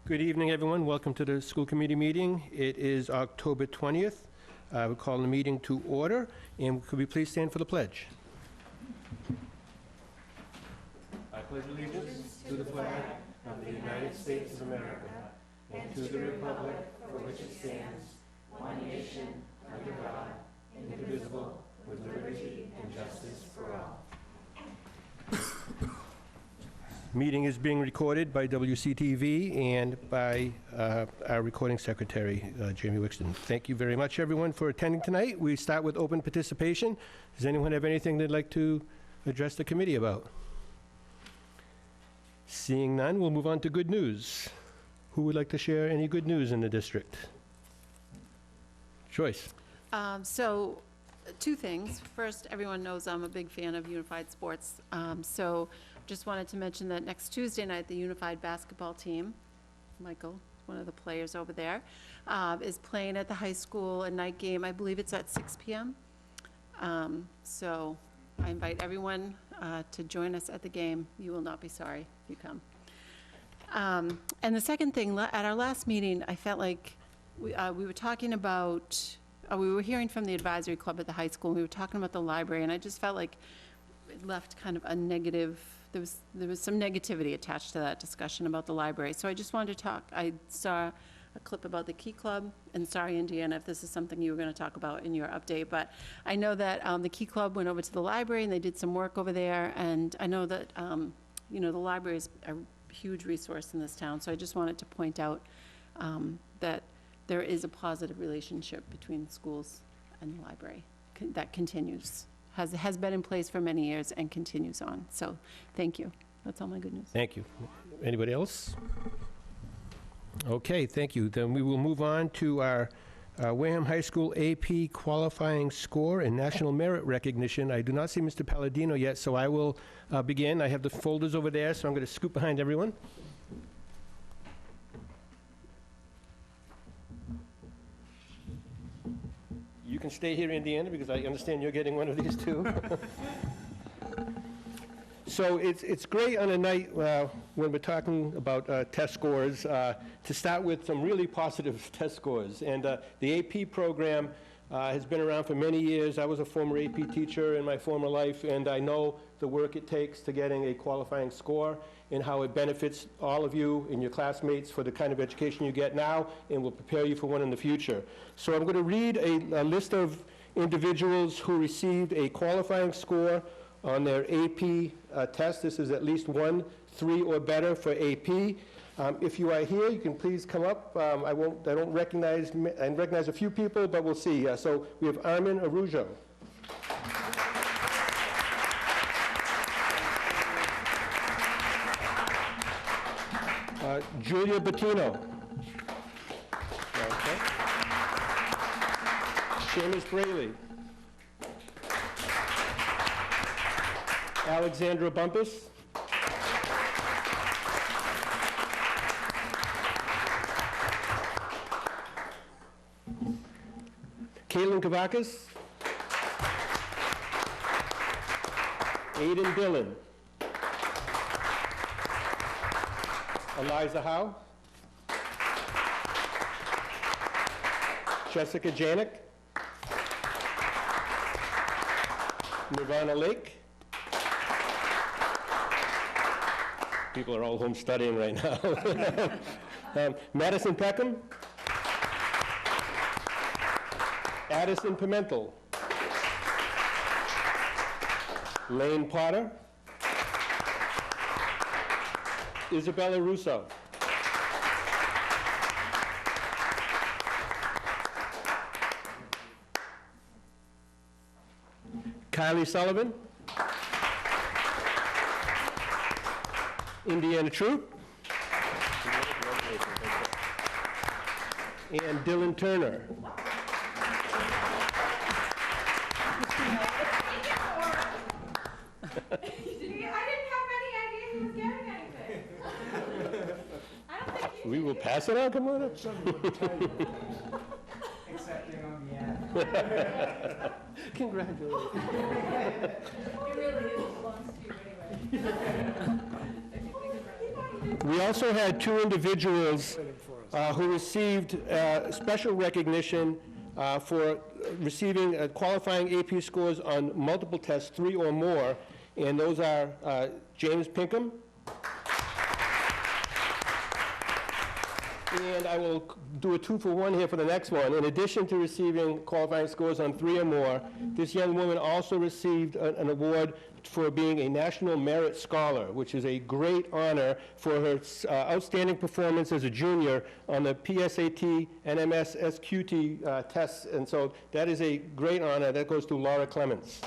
Good evening, everyone. Welcome to the school committee meeting. It is October 20th. I will call the meeting to order, and could we please stand for the pledge? I pledge allegiance to the flag of the United States of America and to the republic for which it stands, one nation, under God, indivisible, with liberty and justice for all. Meeting is being recorded by WCTV and by our recording secretary, Jamie Wixton. Thank you very much, everyone, for attending tonight. We start with open participation. Does anyone have anything they'd like to address the committee about? Seeing none, we'll move on to good news. Who would like to share any good news in the district? Joyce. So, two things. First, everyone knows I'm a big fan of unified sports. So just wanted to mention that next Tuesday night, the unified basketball team, Michael, one of the players over there, is playing at the high school, a night game. I believe it's at 6 p.m. So I invite everyone to join us at the game. You will not be sorry if you come. And the second thing, at our last meeting, I felt like we were talking about, we were hearing from the advisory club at the high school, and we were talking about the library, and I just felt like it left kind of a negative, there was some negativity attached to that discussion about the library. So I just wanted to talk. I saw a clip about the Key Club, and sorry, Indiana, if this is something you were going to talk about in your update, but I know that the Key Club went over to the library, and they did some work over there, and I know that, you know, the library is a huge resource in this town, so I just wanted to point out that there is a positive relationship between schools and the library that continues, has been in place for many years and continues on. So thank you. That's all my good news. Thank you. Anybody else? Okay, thank you. Then we will move on to our Wareham High School AP qualifying score and national merit recognition. I do not see Mr. Palladino yet, so I will begin. I have the folders over there, so I'm going to scoot behind everyone. You can stay here, Indiana, because I understand you're getting one of these too. So it's great on a night when we're talking about test scores to start with some really positive test scores. And the AP program has been around for many years. I was a former AP teacher in my former life, and I know the work it takes to getting a qualifying score and how it benefits all of you and your classmates for the kind of education you get now and will prepare you for one in the future. So I'm going to read a list of individuals who received a qualifying score on their AP test. This is at least 1, 3, or better for AP. If you are here, you can please come up. I don't recognize, I recognize a few people, but we'll see. So we have Armin Arujo. Julia Bettino. Okay. Seamus Braley. Alexandra Bumpus. Caitlin Kavakis. Aiden Dillon. Eliza Howe. Jessica Janik. Nirvana Lake. People are all home studying right now. Madison Peckham. Addison Pimentel. Lane Potter. Isabella Russo. Kylie Sullivan. Indiana Troop. And Dylan Turner. We will pass it on, come on up. Accepting on the end. Congratulations. It really is belongs to you anyway. If you think about it. We also had two individuals who received special recognition for receiving qualifying AP scores on multiple tests, 3 or more, and those are James Pinkham. And I will do a 2-for-1 here for the next one. In addition to receiving qualifying scores on 3 or more, this young woman also received an award for being a National Merit Scholar, which is a great honor for her outstanding performance as a junior on the PSAT, NMS, SQT tests. And so that is a great honor. That goes to Laura Clements.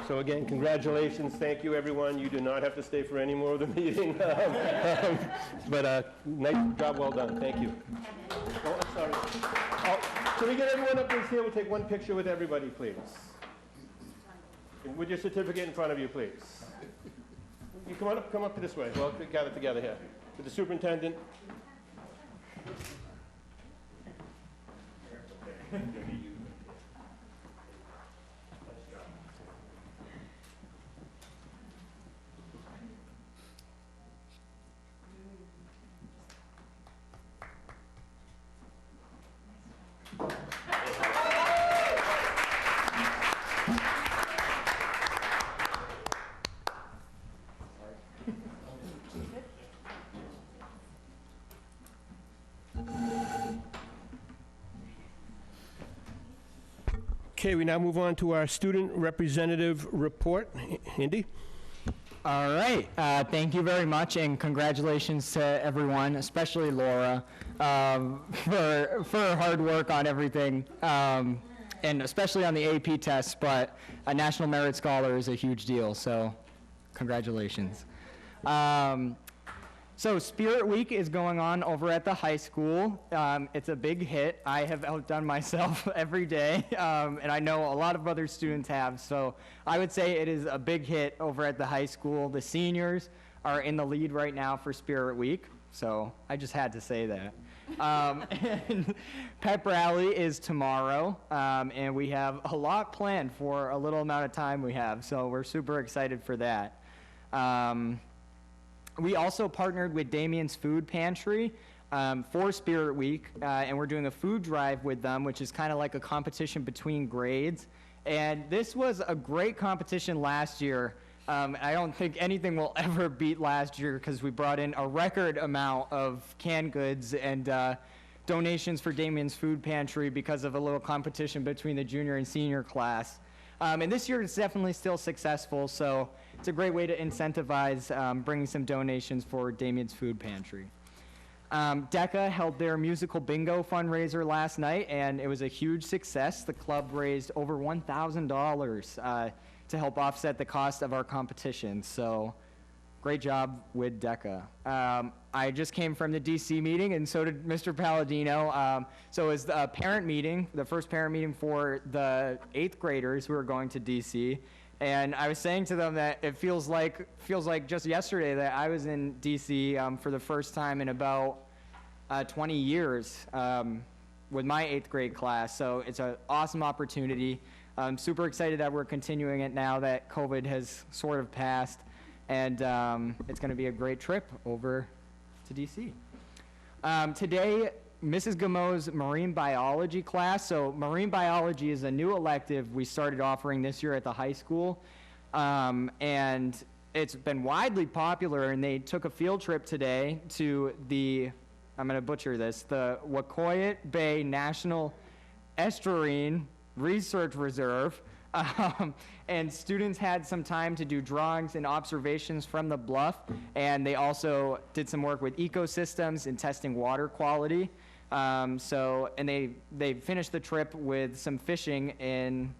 So again, congratulations. Thank you, everyone. You do not have to stay for any more of the meeting. But nice job, well done. Thank you. Oh, I'm sorry. Oh, can we get everyone up here? We'll take one picture with everybody, please. And with your certificate in front of you, please. You come up this way. We'll gather together here. With the superintendent. Okay, we now move on to our student representative report. Andy? All right, thank you very much, and congratulations to everyone, especially Laura, for her hard work on everything, and especially on the AP tests, but a National Merit Scholar is a huge deal, so congratulations. So Spirit Week is going on over at the high school. It's a big hit. I have outdone myself every day, and I know a lot of other students have. So I would say it is a big hit over at the high school. The seniors are in the lead right now for Spirit Week, so I just had to say that. And Pep Rally is tomorrow, and we have a lot planned for a little amount of time we have, so we're super excited for that. We also partnered with Damien's Food Pantry for Spirit Week, and we're doing a food drive with them, which is kind of like a competition between grades. And this was a great competition last year. I don't think anything will ever beat last year because we brought in a record amount of canned goods and donations for Damien's Food Pantry because of a little competition between the junior and senior class. And this year it's definitely still successful, so it's a great way to incentivize bringing some donations for Damien's Food Pantry. DECA held their musical bingo fundraiser last night, and it was a huge success. The club raised over $1,000 to help offset the cost of our competition, so great job with DECA. I just came from the DC meeting, and so did Mr. Palladino. So it was the parent meeting, the first parent meeting for the 8th graders who are going to DC. And I was saying to them that it feels like just yesterday that I was in DC for the first time in about 20 years with my 8th grade class. So it's an awesome opportunity. I'm super excited that we're continuing it now that COVID has sort of passed. And it's going to be a great trip over to DC. Today, Mrs. Gameau's marine biology class. So marine biology is a new elective we started offering this year at the high school. And it's been widely popular, and they took a field trip today to the, I'm going to butcher this, the Wacoyet Bay National Estuarine Research Reserve. And students had some time to do drawings and observations from the bluff, and they also did some work with ecosystems and testing water quality. And they finished the trip with some fishing,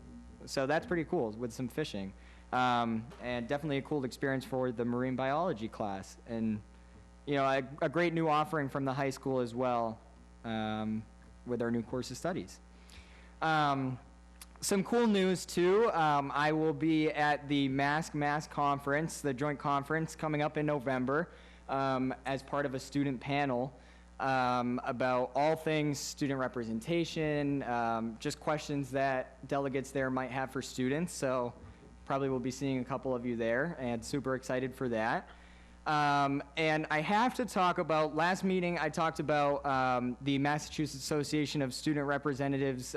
so that's pretty cool, with some fishing. And definitely a cool experience for the marine biology class. And, you know, a great new offering from the high school as well with our new course of studies. Some cool news, too. I will be at the Mask Conference, the joint conference, coming up in November as part of a student panel. about all things student representation, just questions that delegates there might have for students. So probably we'll be seeing a couple of you there, and super excited for that. And I have to talk about, last meeting I talked about the Massachusetts Association of Student Representatives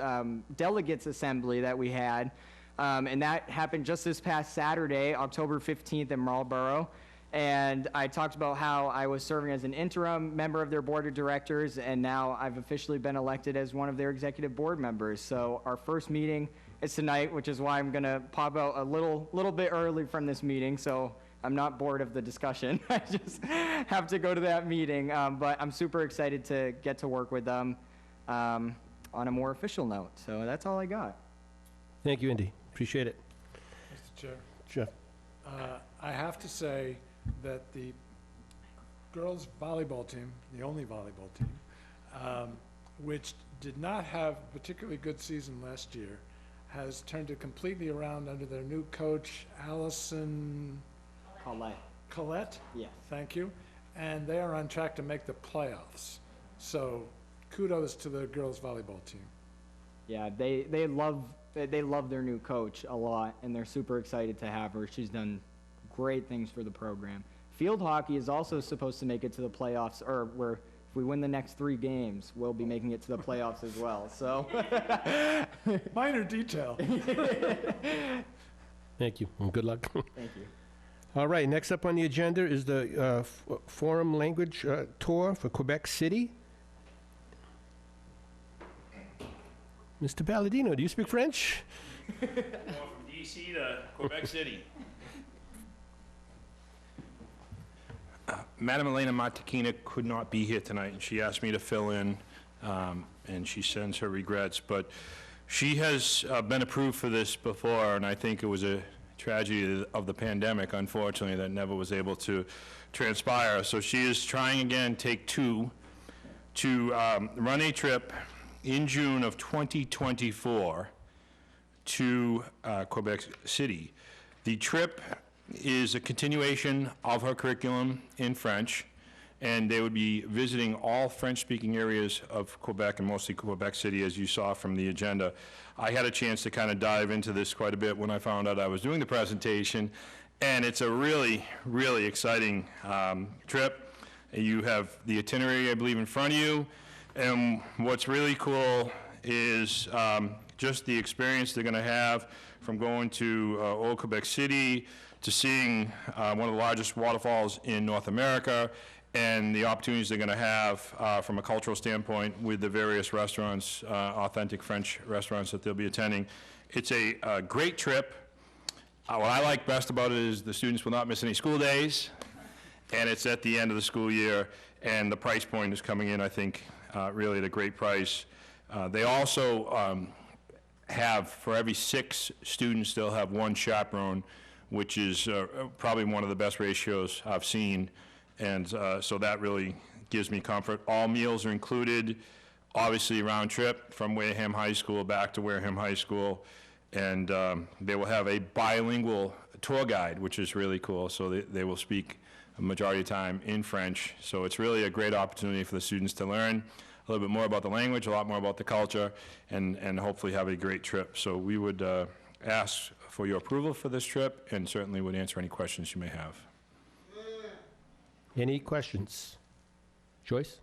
Delegates Assembly that we had. And that happened just this past Saturday, October 15th in Marlborough. And I talked about how I was serving as an interim member of their board of directors, and now I've officially been elected as one of their executive board members. So our first meeting is tonight, which is why I'm gonna pop out a little bit early from this meeting, so I'm not bored of the discussion. I just have to go to that meeting, but I'm super excited to get to work with them on a more official note. So that's all I got. Thank you, Indy. Appreciate it. Mr. Chair, Jeff? I have to say that the girls' volleyball team, the only volleyball team, which did not have a particularly good season last year, has turned it completely around under their new coach, Allison Collette. Yes. Thank you. And they are on track to make the playoffs. So kudos to the girls' volleyball team. Yeah, they love their new coach a lot, and they're super excited to have her. She's done great things for the program. Field hockey is also supposed to make it to the playoffs, or where if we win the next 3 games, we'll be making it to the playoffs as well. So, Minor detail. Thank you, and good luck. thank you. All right, next up on the agenda is the Forum Language Tour for Quebec City. Mr. Palladino, do you speak French? Going from DC to Quebec City. Madam Elena Matakina could not be here tonight, and she asked me to fill in, and she sends her regrets. But she has been approved for this before, and I think it was a tragedy of the pandemic, unfortunately, that never was able to transpire. So she is trying again, take 2, to run a trip in June of 2024 to Quebec City. The trip is a continuation of her curriculum in French, and they would be visiting all French-speaking areas of Quebec, and mostly Quebec City, as you saw from the agenda. I had a chance to kind of dive into this quite a bit when I found out I was doing the presentation, and it's a really, really exciting trip. You have the itinerary, I believe, in front of you, and what's really cool is just the experience they're going to have from going to Old Quebec City, to seeing one of the largest waterfalls in North America, and the opportunities they're going to have from a cultural standpoint with the various restaurants, authentic French restaurants that they'll be attending. It's a great trip. What I like best about it is the students will not miss any school days, and it's at the end of the school year, and the price point is coming in, I think, really at a great price. They also have, for every 6 students, they'll have 1 chaperone, which is probably one of the best ratios I've seen, and so that really gives me comfort. All meals are included, obviously round trip from Wareham High School back to Wareham High School, and they will have a bilingual tour guide, which is really cool, so they will speak a majority of the time in French, so it's really a great opportunity for the students to learn a little bit more about the language, a lot more about the culture, and hopefully have a great trip. So we would ask for your approval for this trip, and certainly would answer any questions you may have. Any questions? Joyce?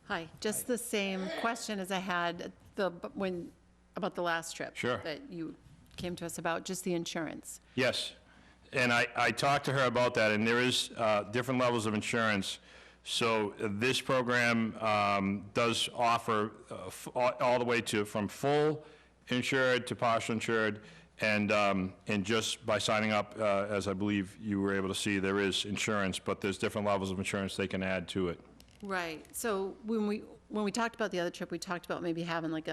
Hi, just the same question as I had about the last trip. Sure. That you came to us about, just the insurance. Yes, and I talked to her about that, and there is different levels of insurance. So this program does offer all the way to from full insured to partial insured, and just by signing up, as I believe you were able to see, there is insurance, but there's different levels of insurance they can add to it. Right, so when we talked about the other trip, we talked about maybe having like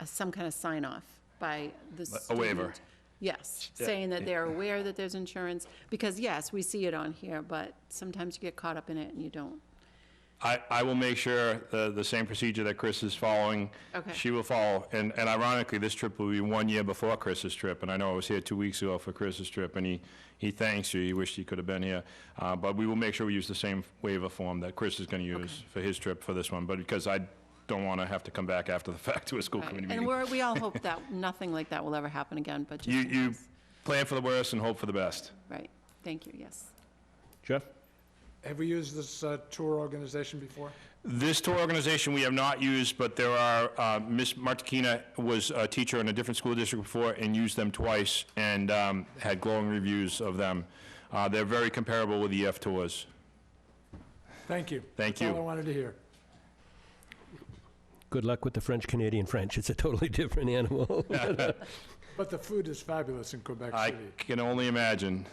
some kind of sign-off by the student. A waiver. Yes, Yeah. saying that they're aware that there's insurance, because yes, we see it on here, but sometimes you get caught up in it and you don't I will make sure the same procedure that Chris is following, Okay. she will follow. And ironically, this trip will be 1 year before Chris's trip, and I know I was here 2 weeks ago for Chris's trip, and he thanks you, he wished he could have been here. But we will make sure we use the same waiver form that Chris is going to use for his trip for this one, but because I don't want to have to come back after the fact to a school Right. committee And meeting. we all hope that nothing like that will ever happen again, but just in You case. plan for the worst and hope for the best. Right, thank you, yes. Jeff? Have we used this tour organization before? This tour organization we have not used, but there are, Ms. Martikina was a teacher in a different school district before and used them twice and had glowing reviews of them. They're very comparable with EF tours. Thank you. Thank That's all you. I wanted to hear. Good luck with the French-Canadian French. It's a totally different animal. But the food is fabulous in Quebec I City. can only imagine.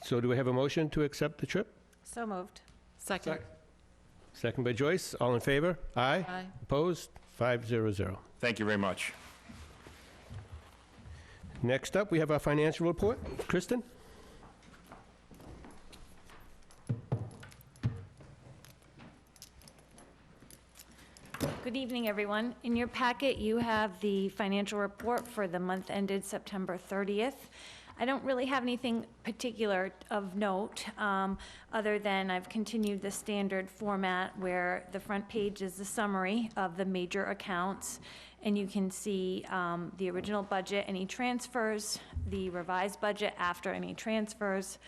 So do we have a motion to accept the trip? So moved. Second. Sec- Second by Joyce. All in favor? Aye. Aye. Opposed? 500. Thank you very much. Next up, we have our financial report. Kristen? Good evening, everyone. In your packet, you have the financial report for the month ended September 30th. I don't really have anything particular of note, other than I've continued the standard format where the front page is the summary of the major accounts, and you can see the original budget, any transfers, the revised budget after any transfers,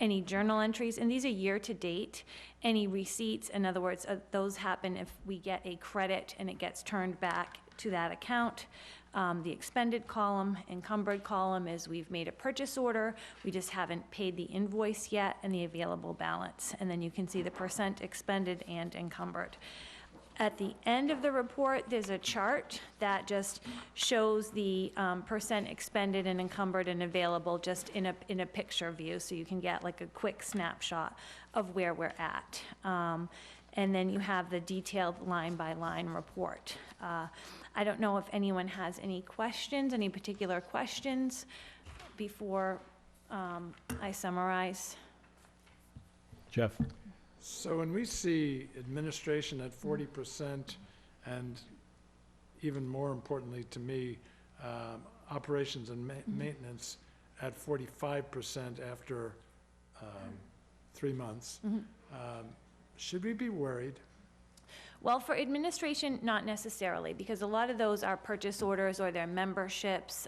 any journal entries, and these are year-to-date, any receipts, in other words, those happen if we get a credit and it gets turned back to that account. The expended column, encumbered column is we've made a purchase order, we just haven't paid the invoice yet, and the available balance. And then you can see the percent expended and encumbered. At the end of the report, there's a chart that just shows the percent expended and encumbered and available just in a picture view, so you can get like a quick snapshot of where we're at. And then you have the detailed line-by-line report. I don't know if anyone has any questions, any particular questions before I summarize. Jeff? So when we see administration at 40% and even more importantly to me, operations and maintenance at 45% after 3 months, should we be worried? Well, for administration, not necessarily, because a lot of those are purchase orders or they're memberships.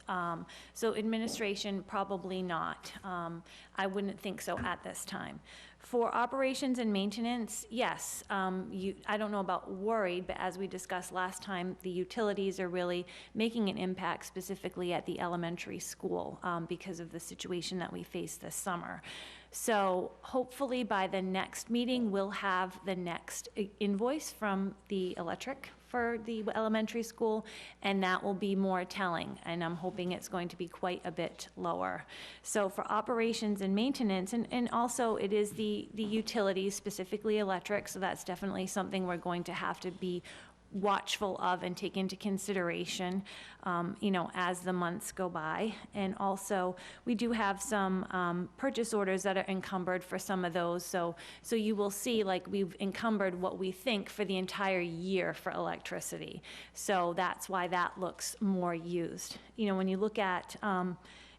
So administration, probably not. I wouldn't think so at this time. For operations and maintenance, yes. I don't know about worried, but as we discussed last time, the utilities are really making an impact specifically at the elementary school because of the situation that we faced this summer. So hopefully by the next meeting, we'll have the next invoice from the electric for the elementary school, and that will be more telling, and I'm hoping it's going to be quite a bit lower. So for operations and maintenance, and also it is the utilities, specifically electric, so that's definitely something we're going to have to be watchful of and take into consideration, as the months go by. And also, we do have some purchase orders that are encumbered for some of those. So you will see, like, we've encumbered what we think for the entire year for electricity. So that's why that looks more used. When you look at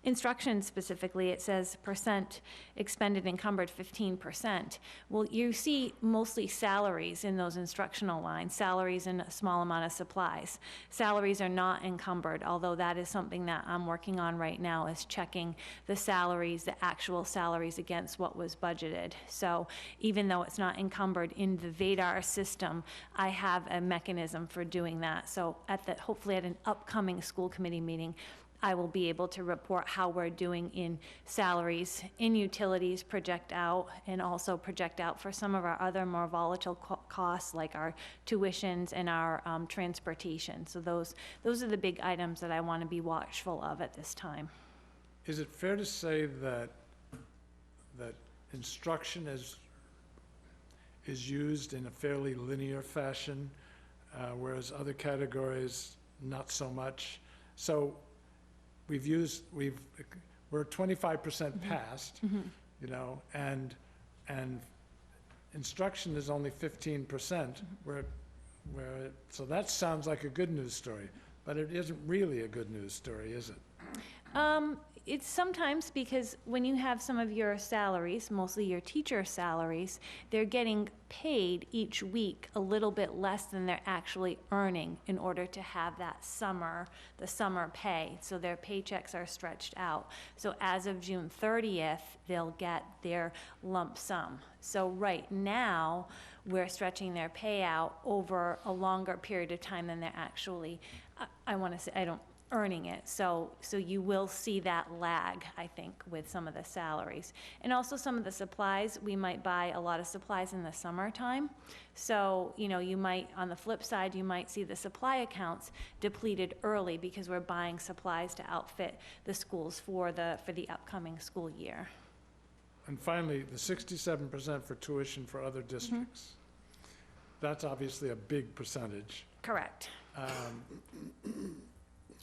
instruction specifically, it says percent expended encumbered 15%. Well, you see mostly salaries in those instructional lines, salaries and a small amount of supplies. Salaries are not encumbered, although that is something that I'm working on right now, is checking the salaries, the actual salaries against what was budgeted. So even though it's not encumbered in the VADAR system, I have a mechanism for doing that. So hopefully at an upcoming school committee meeting, I will be able to report how we're doing in salaries, in utilities, project out, and also project out for some of our other more volatile costs, like our tuitions and our transportation. So those are the big items that I want to be watchful of at this time. Is it fair to say that instruction is used in a fairly linear fashion, whereas other categories, not so much? So we're 25% past, and instruction is only 15%, so that sounds like a good news story, but it isn't really a good news story, is it? It's sometimes because when you have some of your salaries, mostly your teacher salaries, they're getting paid each week a little bit less than they're actually earning in order to have the summer pay. So their paychecks are stretched out. So as of June 30th, they'll get their lump sum. So right now, we're stretching their payout over a longer period of time than they're actually, earning it. So you will see that lag, I think, with some of the salaries. And also some of the supplies, we might buy a lot of supplies in the summertime. So, you might, on the flip side, you might see the supply accounts depleted early because we're buying supplies to outfit the schools for the upcoming school year. And finally, the 67% for tuition for other districts. That's obviously a big percentage. Correct.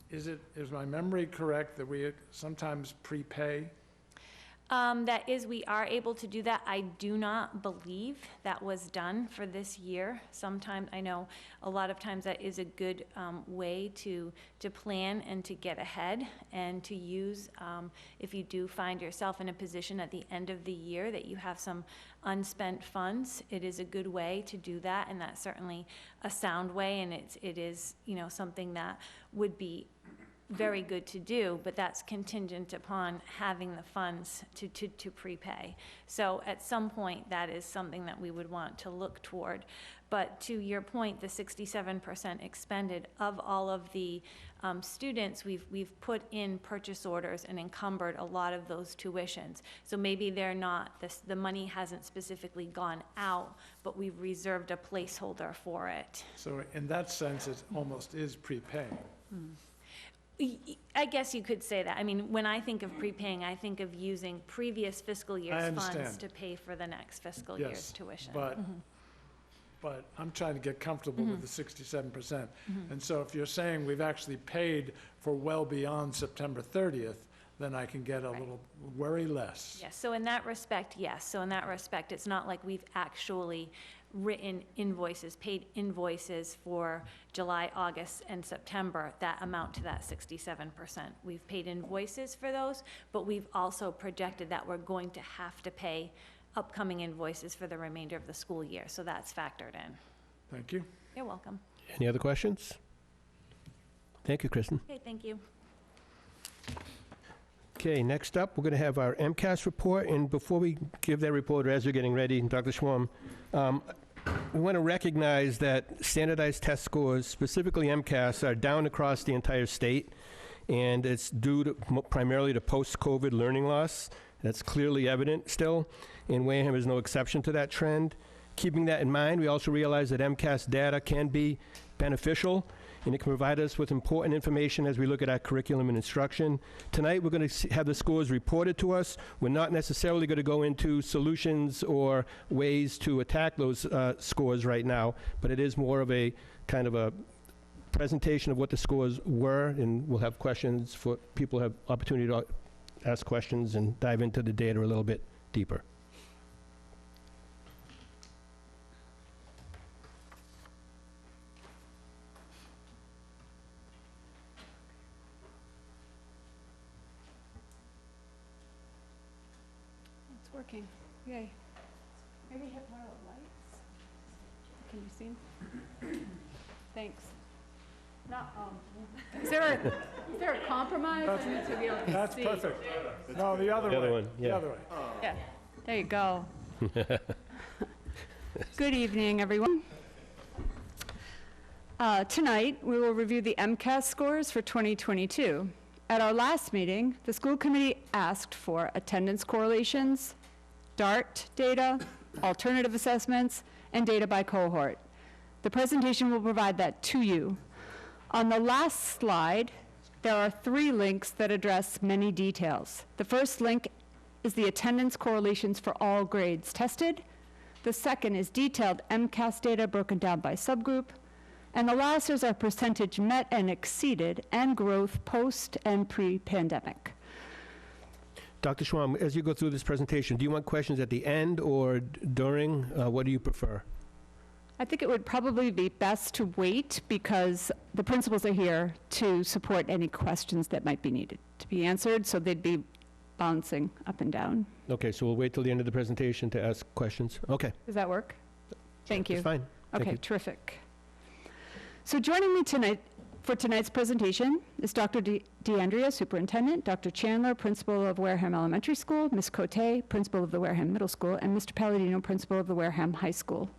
Is my memory correct that we sometimes prepay? That is, we are able to do that. I do not believe that was done for this year. Sometimes, I know a lot of times that is a good way to plan and to get ahead and to use, if you do find yourself in a position at the end of the year that you have some unspent funds, it is a good way to do that, and that's certainly a sound way, and it is, something that would be very good to do, but that's contingent upon having the funds to prepay. So at some point, that is something that we would want to look toward. But to your point, the 67% expended of all of the students, we've put in purchase orders and encumbered a lot of those tuitions. So maybe they're not, the money hasn't specifically gone out, but we've reserved a placeholder for it. So in that sense, it almost is prepaying. I guess you could say that. I mean, when I think of prepaying, I think of using previous fiscal year's funds understand. to pay for the next fiscal Yes, year's tuition. But I'm trying to get comfortable with the 67%. And so if you're saying we've actually paid for well beyond September 30th, then I can get a little, worry less. Yes, so in that respect, yes. So in that respect, it's not like we've actually written invoices, paid invoices for July, August, and September that amount to that 67%. We've paid invoices for those, but we've also projected that we're going to have to pay upcoming invoices for the remainder of the school year, so that's factored in. Thank you. You're welcome. Any other questions? Thank you, Kristen. Okay, thank you. Okay, next up, we're going to have our MCAS report, and before we give that report, or as we're getting ready, Dr. Schwam, we want to recognize that standardized test scores, specifically MCAS, are down across the entire state, and it's due to primarily to post-COVID learning loss. That's clearly evident still, and Wareham is no exception to that trend. Keeping that in mind, we also realize that MCAS data can be beneficial, and it can provide us with important information as we look at our curriculum and instruction. Tonight, we're going to have the scores reported to us. We're not necessarily going to go into solutions or ways to attack those scores right now, but it is more of a kind of a presentation of what the scores were, and we'll have questions for people who have opportunity to ask questions and dive into the data a little bit deeper. It's working. Yay. Maybe hit one of the lights. Can you see? Thanks. Not, is there a compromise? I need to be able to see. That's perfect. No, the other way. The other one, yeah. The other way. Yeah, there you go. Good evening, everyone. Tonight, we will review the MCAS scores for 2022. At our last meeting, the school committee asked for attendance correlations, DART data, alternative assessments, and data by cohort. The presentation will provide that to you. On the last slide, there are 3 links that address many details. The first link is the attendance correlations for all grades tested. The second is detailed MCAS data broken down by subgroup. And the last is our percentage met and exceeded and growth post and pre-pandemic. Dr. Schwam, as you go through this presentation, do you want questions at the end or during? What do you prefer? I think it would probably be best to wait because the principals are here to support any questions that might be needed to be answered, so they'd be bouncing up and down. Okay, so we'll wait till the end of the presentation to ask questions. Okay. Does that work? Thank you. That's fine. Thank Okay, you. terrific. So joining me tonight for tonight's presentation is Dr. DeAndrea, Superintendent, Dr. Chandler, Principal of Wareham Elementary School, Ms. Cote, Principal of the Wareham Middle School, and Mr. Palladino, Principal of the Wareham High School.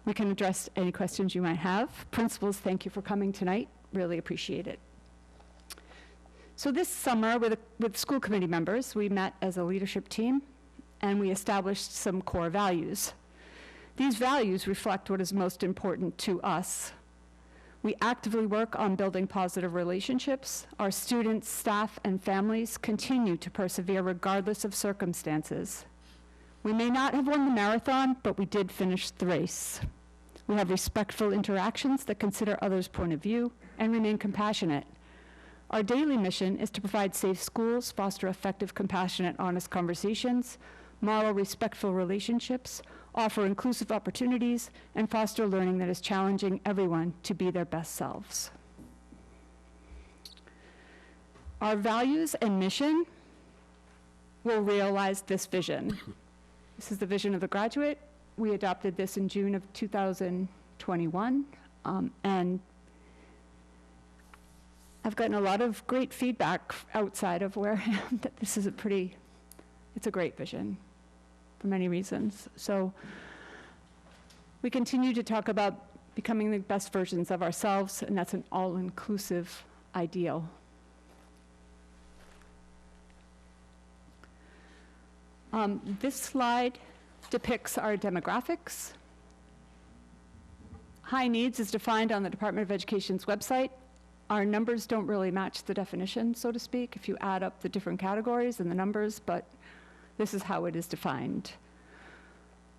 We can address any questions you might have. Principals, thank you for coming tonight. Really appreciate it. So this summer, with school committee members, we met as a leadership team, and we established some core values. These values reflect what is most important to us. We actively work on building positive relationships. Our students, staff, and families continue to persevere regardless of circumstances. We may not have won the marathon, but we did finish the race. We have respectful interactions that consider others' point of view and remain compassionate. Our daily mission is to provide safe schools, foster effective, compassionate, honest conversations, model respectful relationships, offer inclusive opportunities, and foster learning that is challenging everyone to be their best selves. Our values and mission will realize this vision. This is the vision of the graduate. We adopted this in June of 2021, and I've gotten a lot of great feedback outside of Wareham that this is it's a great vision for many reasons. So we continue to talk about becoming the best versions of ourselves, and that's an all-inclusive ideal. This slide depicts our demographics. High needs is defined on the Department of Education's website. Our numbers don't really match the definition, so to speak, if you add up the different categories and the numbers, but this is how it is defined.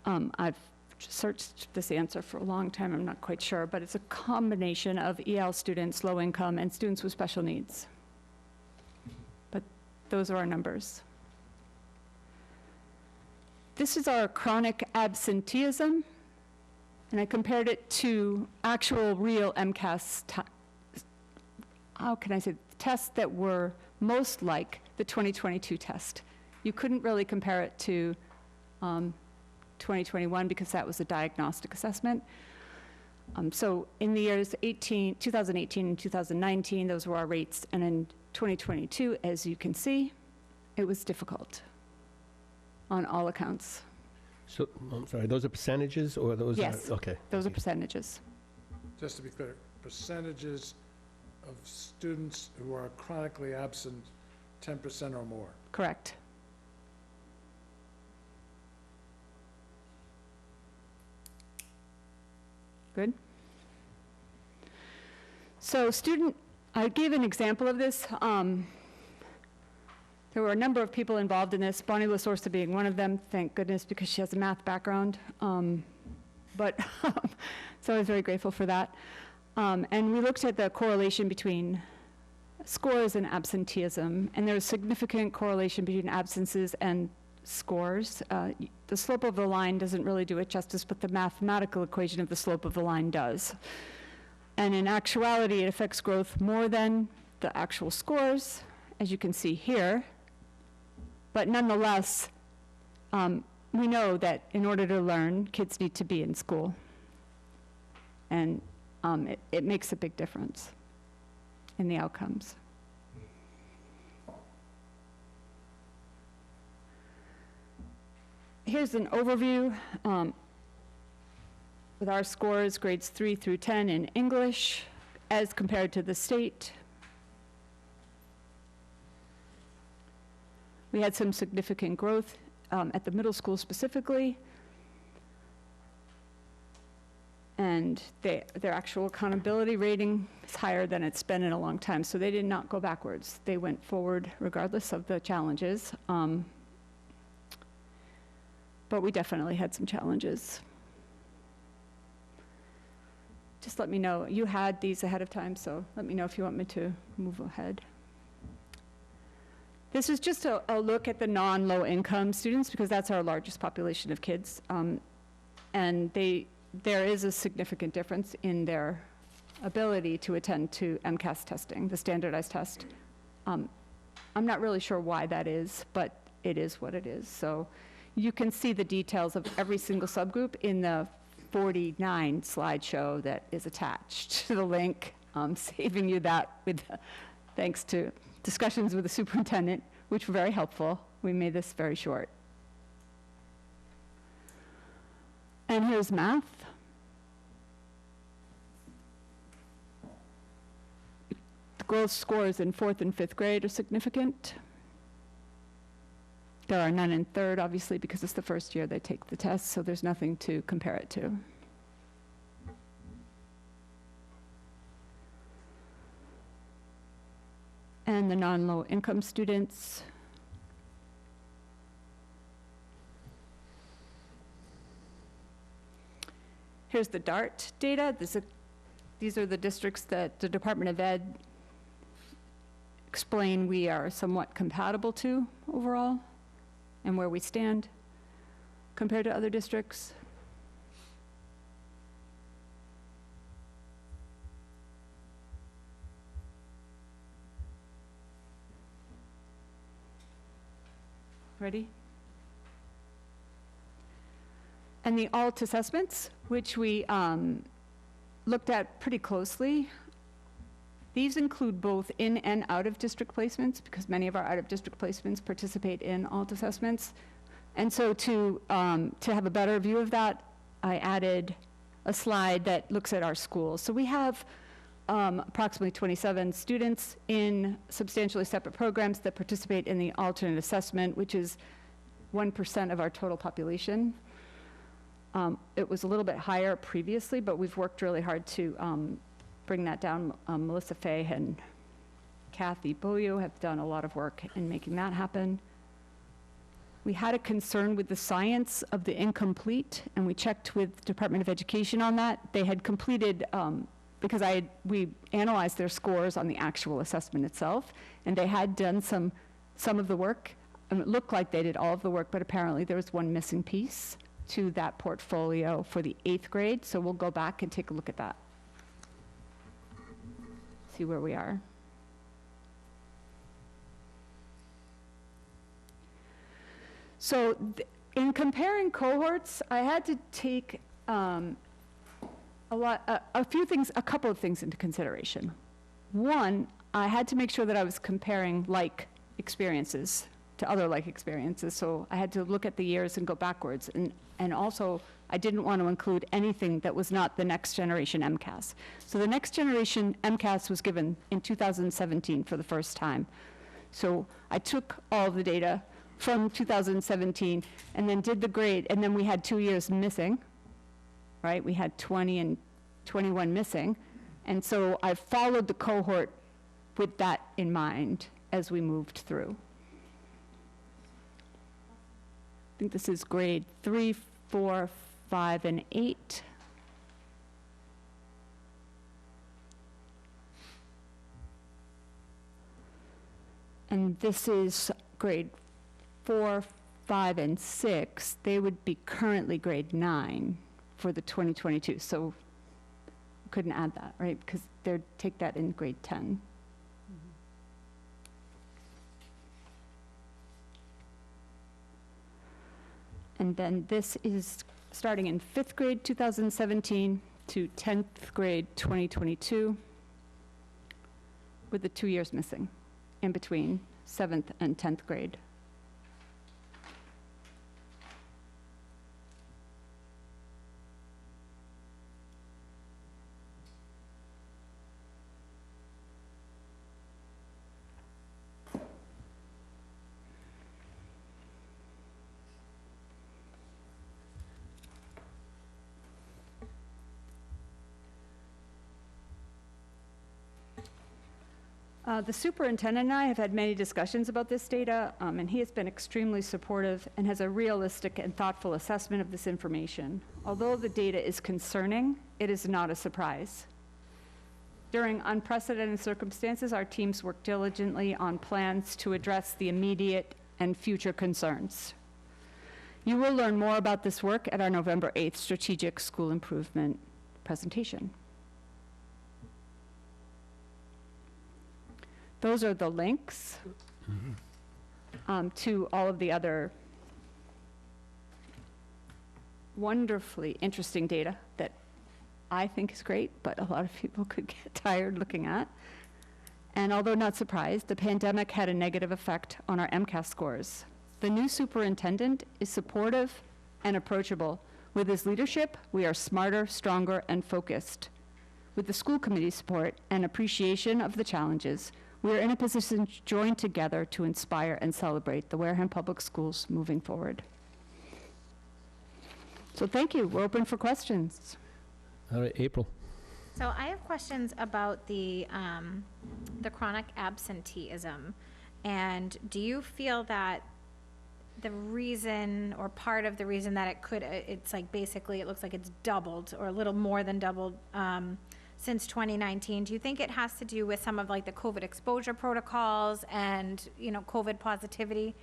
I've searched this answer for a long time, I'm not quite sure, but it's a combination of EL students, low income, and students with special needs. But those are our numbers. This is our chronic absenteeism, and I compared it to actual real MCAS, tests that were most like the 2022 test. You couldn't really compare it to 2021 because that was a diagnostic assessment. So in the years 2018 and 2019, those were our rates, and in 2022, as you can see, it was difficult on all accounts. So, I'm sorry, those are percentages or those are? Yes. Okay. Those are percentages. Just to be clear, percentages of students who are chronically absent, 10% or more. Correct. Good. So I gave an example of this. There were a number of people involved in this, Bonnie LaSorsa being one of them, thank goodness, because she has a math background. So I was very grateful for that. And we looked at the correlation between scores and absenteeism, and there's significant correlation between absences and scores. The slope of the line doesn't really do it justice, but the mathematical equation of the slope of the line does. And in actuality, it affects growth more than the actual scores, as you can see here. But nonetheless, we know that in order to learn, kids need to be in school. And it makes a big difference in the outcomes. Here's an overview with our scores, grades 3 through 10 in English, as compared to the state. We had some significant growth at the middle school specifically. And their actual accountability rating is higher than it's been in a long time. So they did not go backwards. They went forward regardless of the challenges. But we definitely had some challenges. Just let me know. You had these ahead of time, so let me know if you want me to move ahead. This is just a look at the non-low income students, because that's our largest population of kids. And there is a significant difference in their ability to attend to MCAS testing, the standardized test. I'm not really sure why that is, but it is what it is. So you can see the details of every single subgroup in the 49 slideshow that is attached to the link. Saving you that with, thanks to discussions with the superintendent, which were very helpful. We made this very short. And here's math. The girls' scores in 4th and 5th grade are significant. There are none in 3rd, obviously, because it's the first year they take the test, so there's nothing to compare it to. And the non-low income students. Here's the DART data. These are the districts that the Department of Ed explain we are somewhat compatible to overall, and where we stand compared to other districts. Ready? And the ALT assessments, which we looked at pretty closely. These include both in and out of district placements, because many of our out of district placements participate in ALT assessments. And so to have a better view of that, I added a slide that looks at our schools. So we have approximately 27 students in substantially separate programs that participate in the alternate assessment, which is 1% of our total population. It was a little bit higher previously, but we've worked really hard to bring that down. Melissa Fay and Kathy Boyo have done a lot of work in making that happen. We had a concern with the science of the incomplete, and we checked with Department of Education on that. They had completed, because we analyzed their scores on the actual assessment itself, and they had done some of the work. And it looked like they did all of the work, but apparently there was one missing piece to that portfolio for the 8th grade. So we'll go back and take a look at that. See where we are. So in comparing cohorts, I had to take a couple of things into consideration. One, I had to make sure that I was comparing like experiences to other like experiences. So I had to look at the years and go backwards. And also, I didn't want to include anything that was not the next generation MCAS. So the next generation MCAS was given in 2017 for the first time. So I took all of the data from 2017 and then did the grade, and then we had 2 years missing, right? We had 20 and 21 missing. And so I followed the cohort with that in mind as we moved through. I think this is grade 3, 4, 5, and 8. And this is grade 4, 5, and 6. They would be currently grade 9 for the 2022. So couldn't add that, right? Because they'd take that in grade 10. And then this is starting in 5th grade 2017 to 10th grade 2022, with the 2 years missing in between 7th and 10th grade. The superintendent and I have had many discussions about this data, and he has been extremely supportive and has a realistic and thoughtful assessment of this information. Although the data is concerning, it is not a surprise. During unprecedented circumstances, our teams work diligently on plans to address the immediate and future concerns. You will learn more about this work at our November 8th Strategic School Improvement presentation. Those are the links to all of the other wonderfully interesting data that I think is great, but a lot of people could get tired looking at. And although not surprised, the pandemic had a negative effect on our MCAS scores. The new superintendent is supportive and approachable. With his leadership, we are smarter, stronger, and focused. With the school committee support and appreciation of the challenges, we are in a position to join together to inspire and celebrate the Wareham Public Schools moving forward. So thank you. We're open for questions. All right, April. So I have questions about the chronic absenteeism. And do you feel that the reason, or part of the reason that it's like basically it looks like it's doubled or a little more than doubled since 2019, do you think it has to do with some of like the COVID exposure protocols and, you know, COVID positivity?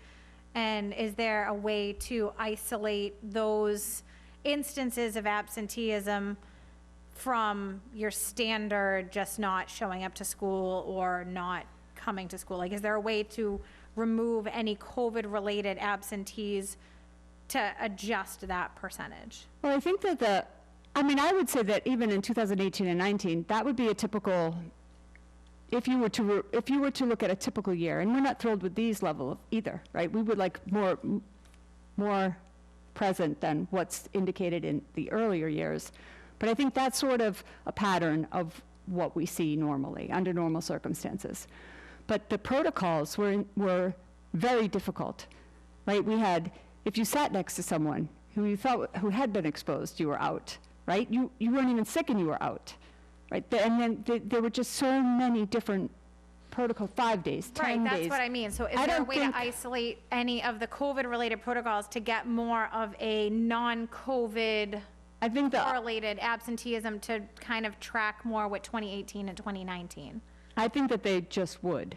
And is there a way to isolate those instances of absenteeism from your standard just not showing up to school or not coming to school? Like, is there a way to remove any COVID-related absentees to adjust that percentage? Well, I think that I would say that even in 2018 and 19, that would be a typical, if you were to look at a typical year, and we're not thrilled with these level either, right? We would like more present than what's indicated in the earlier years. But I think that's sort of a pattern of what we see normally, under normal circumstances. But the protocols were very difficult, right? We had, if you sat next to someone who you thought who had been exposed, you were out, right? You weren't even sick and you were out, right? And then there were just so many different protocol, 5 days, 10 days. Right, that's what I mean. So is there a way to isolate any of the COVID-related protocols to get more of a non-COVID I think correlated absenteeism to kind of track more with 2018 and 2019? I think that they just would.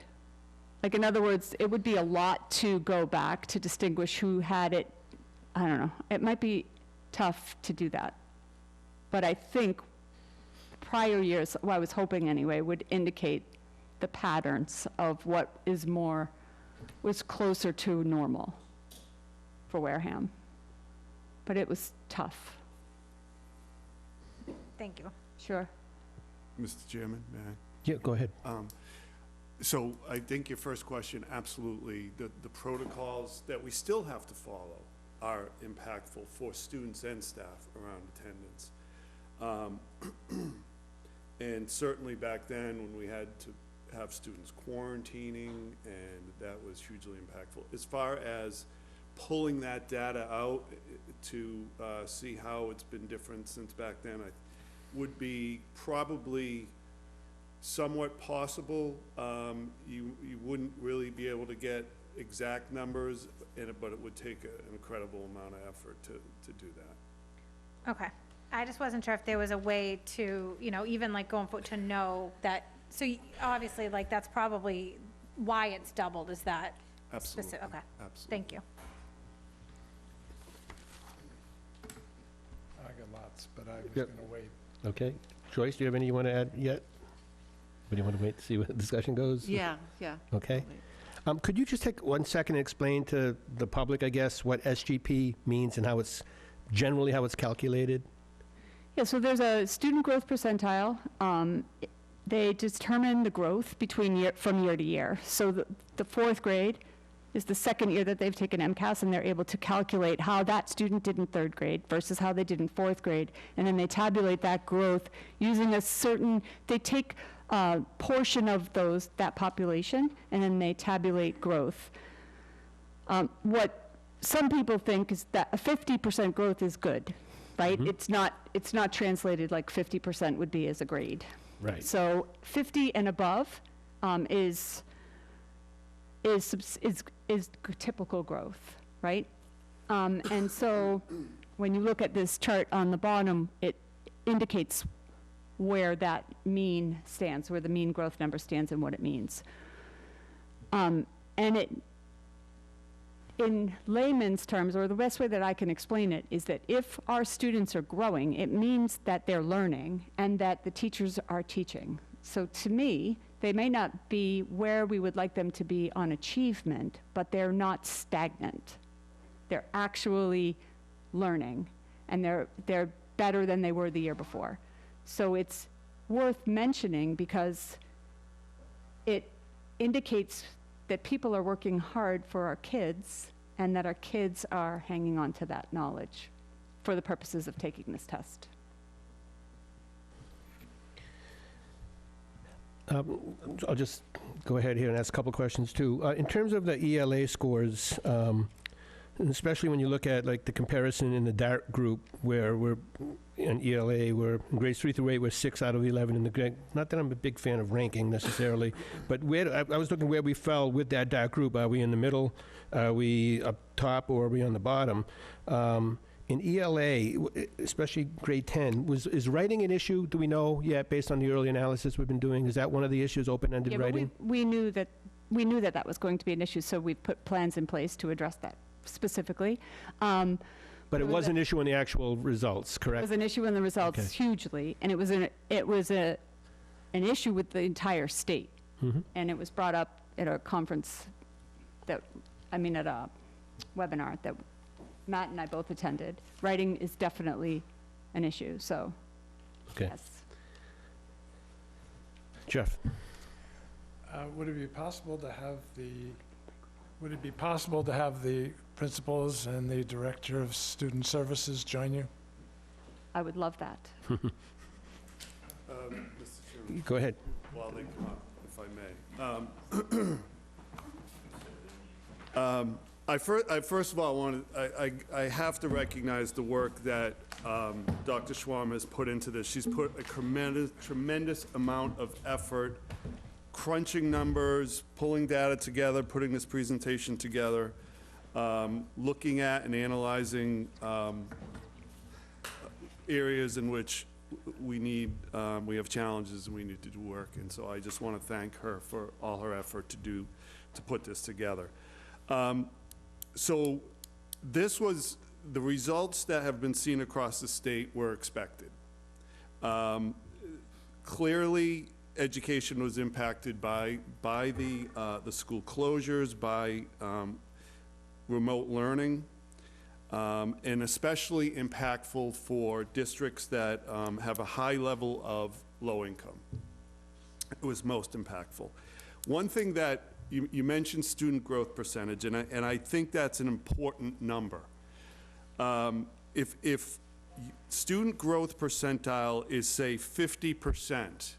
Like, in other words, it would be a lot to go back to distinguish who had it. I don't know. It might be tough to do that. But I think prior years, well, I was hoping anyway, would indicate the patterns of what was closer to normal for Wareham. But it was tough. Thank you. Sure. Mr. Chairman, may I? Yeah, go ahead. So I think your first question, absolutely. The protocols that we still have to follow are impactful for students and staff around attendance. And certainly back then, when we had to have students quarantining, and that was hugely impactful. As far as pulling that data out to see how it's been different since back then, would be probably somewhat possible. You wouldn't really be able to get exact numbers, but it would take an incredible amount of effort to do that. Okay. I just wasn't sure if there was a way to, you know, even like going forward to know that, so obviously like that's probably why it's doubled, is that Absolutely. specific? Okay. Absolutely. Thank you. I got lots, but I was Yep. going to wait. Okay. Joyce, do you have any you want to add yet? Or do you want to wait to see what the discussion goes? Yeah. Okay. Could you just take 1 second and explain to the public, I guess, what SGP means and how it's calculated? Yeah, so there's a student growth percentile. They determine the growth from year to year. So the fourth grade is the second year that they've taken MCAS, and they're able to calculate how that student did in third grade versus how they did in fourth grade. And then they tabulate that growth using they take a portion of that population, and then they tabulate growth. What some people think is that a 50% growth is good, right? Mm-hmm. It's not translated like 50% would be as a grade. Right. So 50 and above is typical growth, right? And so when you look at this chart on the bottom, it indicates where that mean stands, where the mean growth number stands and what it means. And in layman's terms, or the best way that I can explain it, is that if our students are growing, it means that they're learning and that the teachers are teaching. So to me, they may not be where we would like them to be on achievement, but they're not stagnant. They're actually learning, and they're better than they were the year before. So it's worth mentioning because it indicates that people are working hard for our kids and that our kids are hanging on to that knowledge for the purposes of taking this test. I'll just go ahead here and ask a couple questions too. In terms of the ELA scores, and especially when you look at like the comparison in the DART group, where we're in ELA, we're in grades 3 through 8, we're 6 out of 11 in the grade. Not that I'm a big fan of ranking necessarily, but where I was looking where we fell with that DART group. Are we in the middle? Are we up top, or are we on the bottom? In ELA, especially grade 10, is writing an issue? Do we know yet, based on the early analysis we've been doing? Is that one of the issues, open-ended writing? But we knew that that was going to be an issue, so we've put plans in place to address that specifically. But it was an issue in the actual results, It correct? was an issue in the results Okay. hugely, and it was an issue with the entire state. Mhm. And it was brought up at a conference at a webinar that Matt and I both attended. Writing is definitely an issue, so, Okay. yes. Jeff? Would it be possible to have the principals and the director of student services join you? I would love that. Mr. Chairman, Go ahead. while they come up, if I may. I first of all I have to recognize the work that Dr. Schwam has put into this. She's put a tremendous amount of effort, crunching numbers, pulling data together, putting this presentation together, looking at and analyzing areas in which we have challenges and we need to do work. And so I just want to thank her for all her effort to put this together. So this was, the results that have been seen across the state were expected. Clearly, education was impacted by the school closures, by remote learning, and especially impactful for districts that have a high level of low income. It was most impactful. One thing that you mentioned student growth percentage, and I think that's an important number. If student growth percentile is, say, 50%,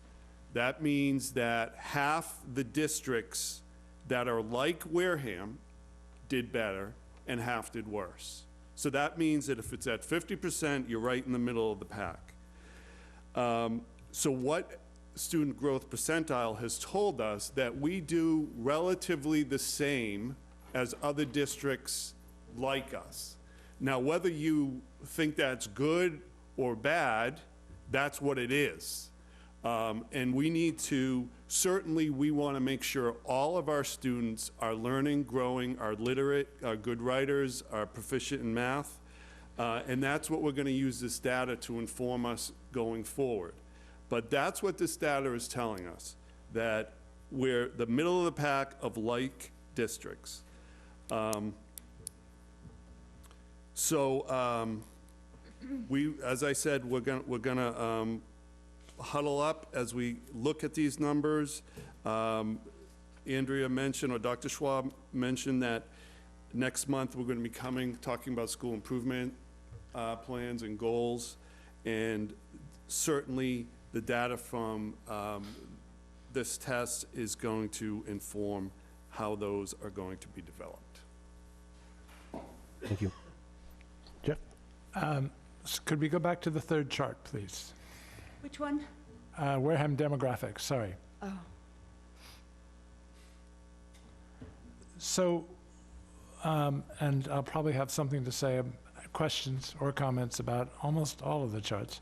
that means that half the districts that are like Wareham did better and half did worse. So that means that if it's at 50%, you're right in the middle of the pack. So what student growth percentile has told us that we do relatively the same as other districts like us. Now, whether you think that's good or bad, that's what it is. And we need to, certainly we want to make sure all of our students are learning, growing, are literate, are good writers, are proficient in math. And that's what we're going to use this data to inform us going forward. But that's what this data is telling us, that we're the middle of the pack of like districts. As I said, we're gonna huddle up as we look at these numbers. Andrea mentioned, or Dr. Schwab mentioned, that next month we're going to be talking about school improvement plans and goals, and certainly the data from this test is going to inform how those are going to be developed. Thank you. Jeff? Could we go back to the third chart, please? Which one? Wareham demographics, sorry. Oh. So, and I'll probably have something to say, questions or comments about almost all of the charts.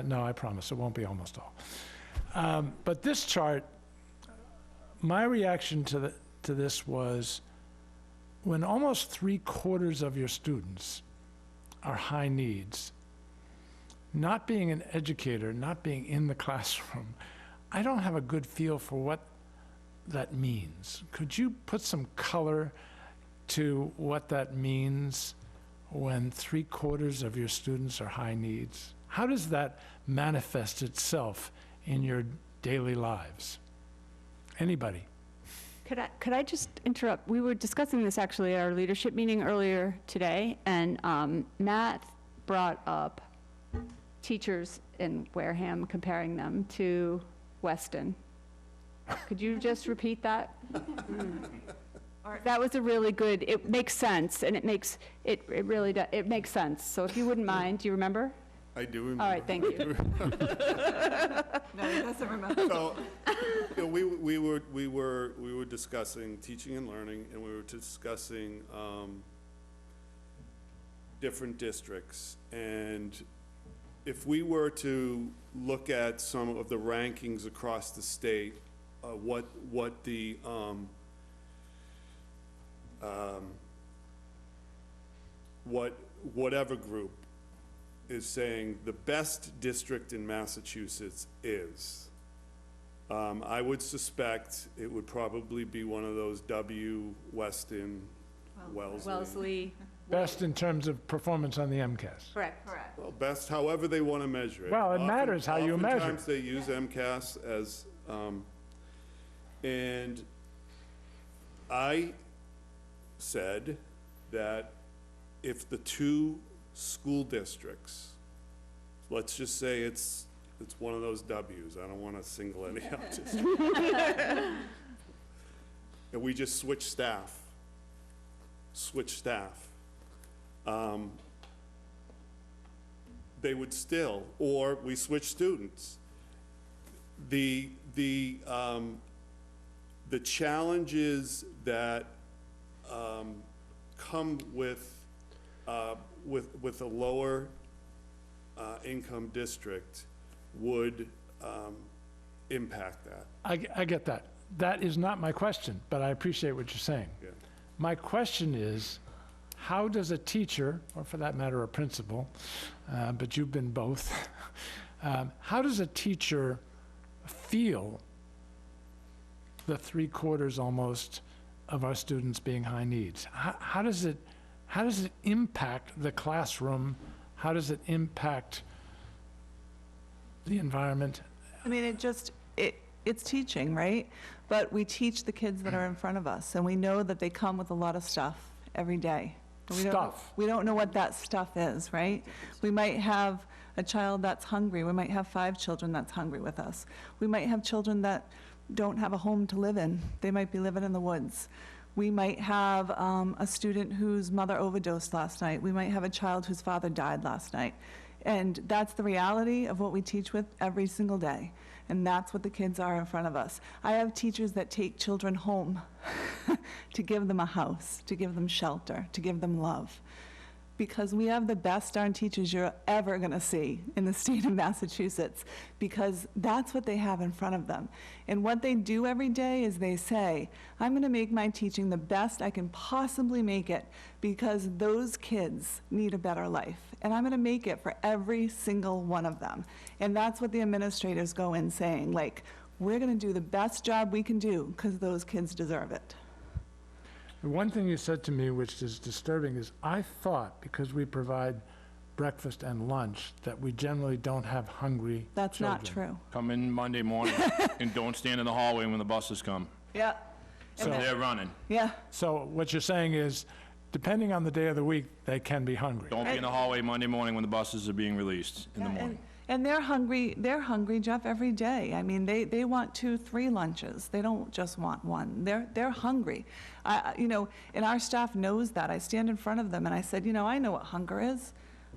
No, I promise, it won't be almost all. But this chart, my reaction to this was, when almost 3/4 of your students are high needs, not being an educator, not being in the classroom, I don't have a good feel for what that means. Could you put some color to what that means when 3/4 of your students are high needs? How does that manifest itself in your daily lives? Anybody? Could I just interrupt? We were discussing this actually at our leadership meeting earlier today, and Matt brought up teachers in Wareham, comparing them to Weston. Could you just repeat that? That was a really good, it makes sense, and it really does, it makes sense. So if you wouldn't mind, do you remember? I do remember. All right, thank you. No, he doesn't remember. So, you know, we were discussing teaching and learning, and we were discussing different districts. And if we were to look at some of the rankings across the state, whatever group is saying the best district in Massachusetts is, I would suspect it would probably be one of those Weston, Wellesley. Wellesley. Best in terms of performance on the MCAS. Correct. Well, best, however they want to measure it. Well, it matters how you measure. Oftentimes they use MCAS as, and I said that if the two school districts, let's just say it's one of those Ws, I don't want to single any out. And we just switch staff, they would still, or we switch students. The challenges that come with a lower income district would impact that. I get that. That is not my question, but I appreciate what you're saying. Yeah. My question is, how does a teacher, or for that matter, a principal, but you've been both, how does a teacher feel the 3/4 almost of our students being high needs? How does it impact the classroom? How does it impact the environment? I mean, it's teaching, right? But we teach the kids that are in front of us, and we know that they come with a lot of stuff every day. We don't know what that stuff is, right? We might have a child that's hungry. We might have 5 children that's hungry with us. We might have children that don't have a home to live in. They might be living in the woods. We might have a student whose mother overdosed last night. We might have a child whose father died last night. And that's the reality of what we teach with every single day. And that's what the kids are in front of us. I have teachers that take children home to give them a house, to give them shelter, to give them love. Because we have the best darn teachers you're ever going to see in the state of Massachusetts, because that's what they have in front of them. And what they do every day is they say, I'm going to make my teaching the best I can possibly make it, because those kids need a better life. And I'm going to make it for every single one of them. And that's what the administrators go in saying, like, we're going to do the best job we can do because those kids deserve it. The one thing you said to me, which is disturbing, is I thought because we provide breakfast and lunch that we generally don't have hungry That's children. not true. Come in Monday morning and don't stand in the hallway when the buses come. Yeah. So they're running. Yeah. So what you're saying is, depending on the day of the week, they can be hungry. Don't be in the hallway Monday morning when the buses are being released in the morning. And they're hungry, Jeff, every day. I mean, they want 2, 3 lunches. They don't just want one. They're hungry. And our staff knows that. I stand in front of them and I said, I know what hunger is.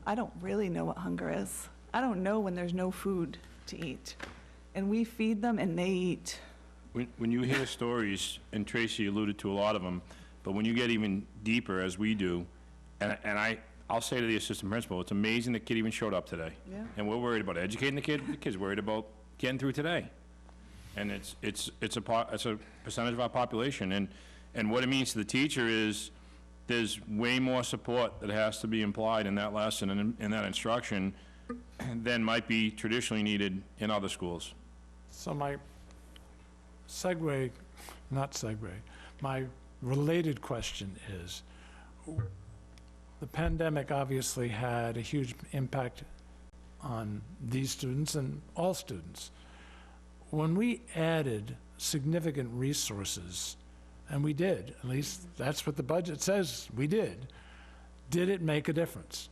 I don't really know what hunger is. I don't know when there's no food to eat. And we feed them and they eat. When you hear stories, and Tracy alluded to a lot of them, but when you get even deeper, as we do, and I'll say to the assistant principal, it's amazing the kid even showed up today. Yeah. And we're worried about educating the kid, the kid's worried about getting through today. And it's a percentage of our population, and what it means to the teacher is there's way more support that has to be implied in that lesson and in that instruction than might be traditionally needed in other schools. So my my related question is, the pandemic obviously had a huge impact on these students and all students. When we added significant resources, and we did, at least that's what the budget says we did it make a difference?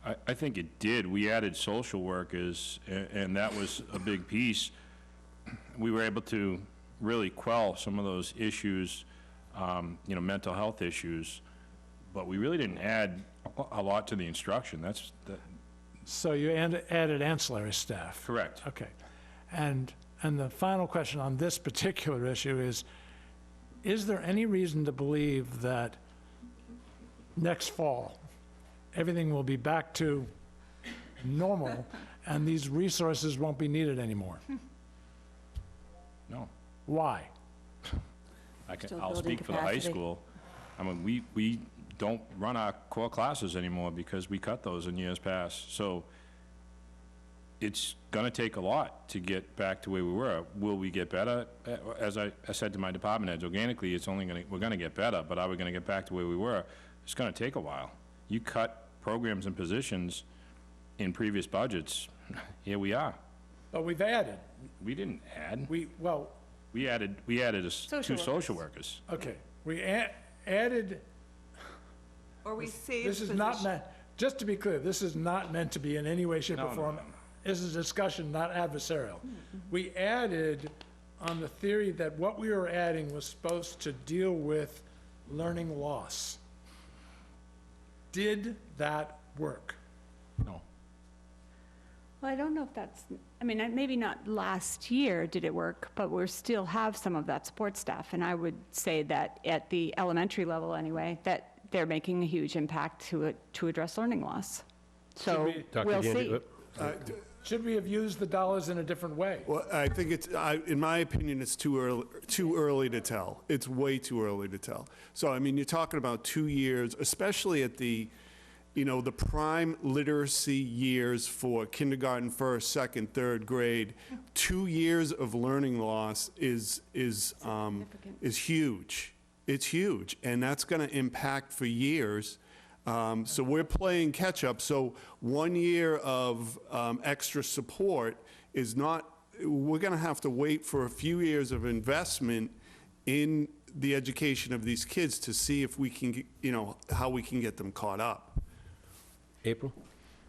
I think it did. We added social workers, and that was a big piece. We were able to really quell some of those issues, mental health issues, but we really didn't add a lot to the instruction. So you added ancillary staff? Correct. Okay. And the final question on this particular issue is there any reason to believe that next fall, everything will be back to normal and these resources won't be needed anymore? No. Why? I'll speak for the high school. I mean, we don't run our core classes anymore because we cut those in years past. So it's going to take a lot to get back to where we were. Will we get better? As I said to my department heads, organically, we're going to get better, but are we going to get back to where we were? It's going to take a while. You cut programs and positions in previous budgets, here we are. But we've added. We didn't add. We added two social workers. Okay, we added. Or we saved This is not meant, just to be clear, this is not meant to be in any way, shape, or form. This is a discussion, not adversarial. We added on the theory that what we were adding was supposed to deal with learning loss. Did that work? No. Well, I don't know if that's, I mean, maybe not last year did it work, but we still have some of that support staff. And I would say that at the elementary level anyway, that they're making a huge impact to address learning loss. So we'll see. Should we have used the dollars in a different way? Well, I think in my opinion, it's too early to tell. It's way too early to tell. So, I mean, you're talking about 2 years, especially at the prime literacy years for kindergarten, first, second, third grade. 2 years of learning loss is huge. It's huge, and that's going to impact for years. So we're playing catch up. So 1 year of extra support is not, we're going to have to wait for a few years of investment in the education of these kids to see if we can, how we can get them caught up. April?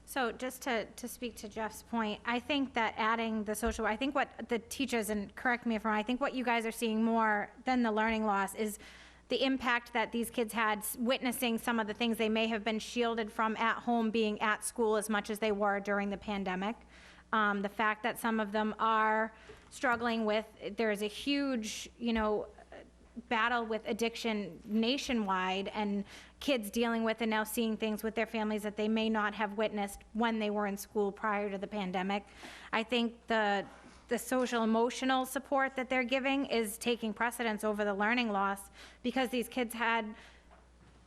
So just to speak to Jeff's point, I think that adding the social, I think what the teachers, and correct me if I'm wrong, I think what you guys are seeing more than the learning loss is the impact that these kids had witnessing some of the things they may have been shielded from at home being at school as much as they were during the pandemic. The fact that some of them are struggling with, there's a huge, battle with addiction nationwide, and kids dealing with and now seeing things with their families that they may not have witnessed when they were in school prior to the pandemic. I think the social emotional support that they're giving is taking precedence over the learning loss, because these kids had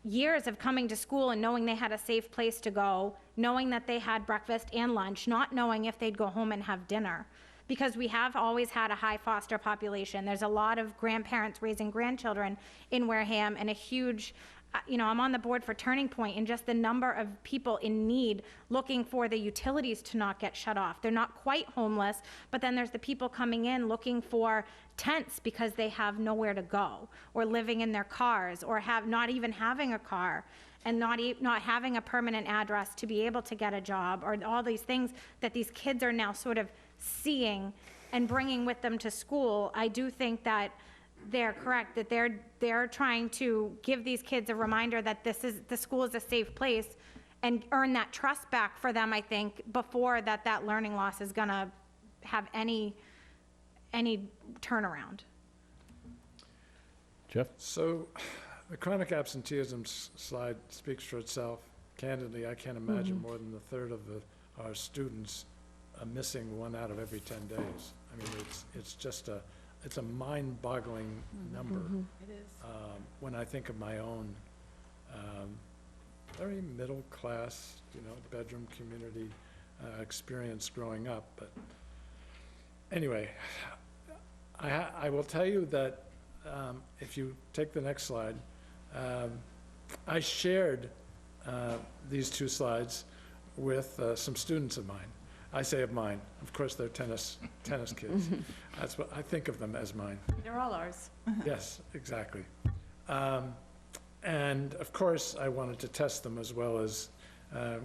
years of coming to school and knowing they had a safe place to go, knowing that they had breakfast and lunch, not knowing if they'd go home and have dinner. Because we have always had a high foster population. There's a lot of grandparents raising grandchildren in Wareham, and a huge, I'm on the board for Turning Point, and just the number of people in need looking for the utilities to not get shut off. They're not quite homeless, but then there's the people coming in looking for tents because they have nowhere to go, or living in their cars, or not even having a car, and not having a permanent address to be able to get a job, or all these things that these kids are now sort of seeing and bringing with them to school. I do think that they're correct, that they're trying to give these kids a reminder that the school is a safe place, and earn that trust back for them, I think, before that learning loss is gonna have any turnaround. Jeff? So the chronic absenteeism slide speaks for itself. candidly, I can't imagine more than a third of our students are missing 1 out of every 10 days. I mean, it's just it's a mind-boggling number. It is. When I think of my own very middle-class, bedroom community experience growing up. But anyway, I will tell you that if you take the next slide, I shared these 2 slides with some students of mine. I say of mine. Of course, they're tennis kids. That's what I think of them as mine. They're all ours. Yes, exactly. And of course, I wanted to test them as well as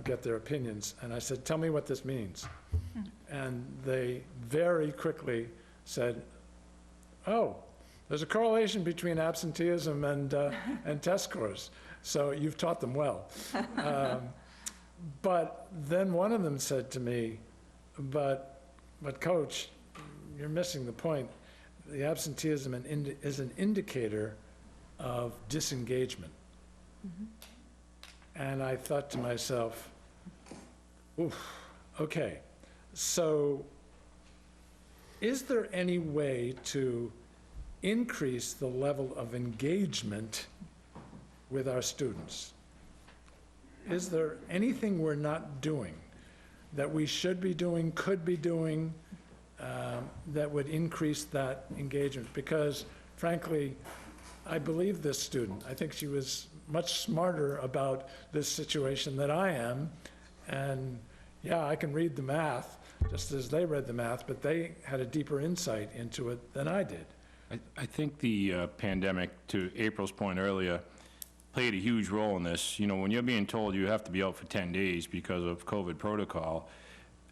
get their opinions. And I said, tell me what this means. And they very quickly said, oh, there's a correlation between absenteeism and test scores. So you've taught them well. But then one of them said to me, but Coach, you're missing the point. The absenteeism is an indicator of disengagement. And I thought to myself, oof, okay, so is there any way to increase the level of engagement with our students? Is there anything we're not doing that we should be doing, could be doing, that would increase that engagement? Because frankly, I believe this student. I think she was much smarter about this situation than I am. And yeah, I can read the math just as they read the math, but they had a deeper insight into it than I did. I think the pandemic, to April's point earlier, played a huge role in this. When you're being told you have to be out for 10 days because of COVID protocol,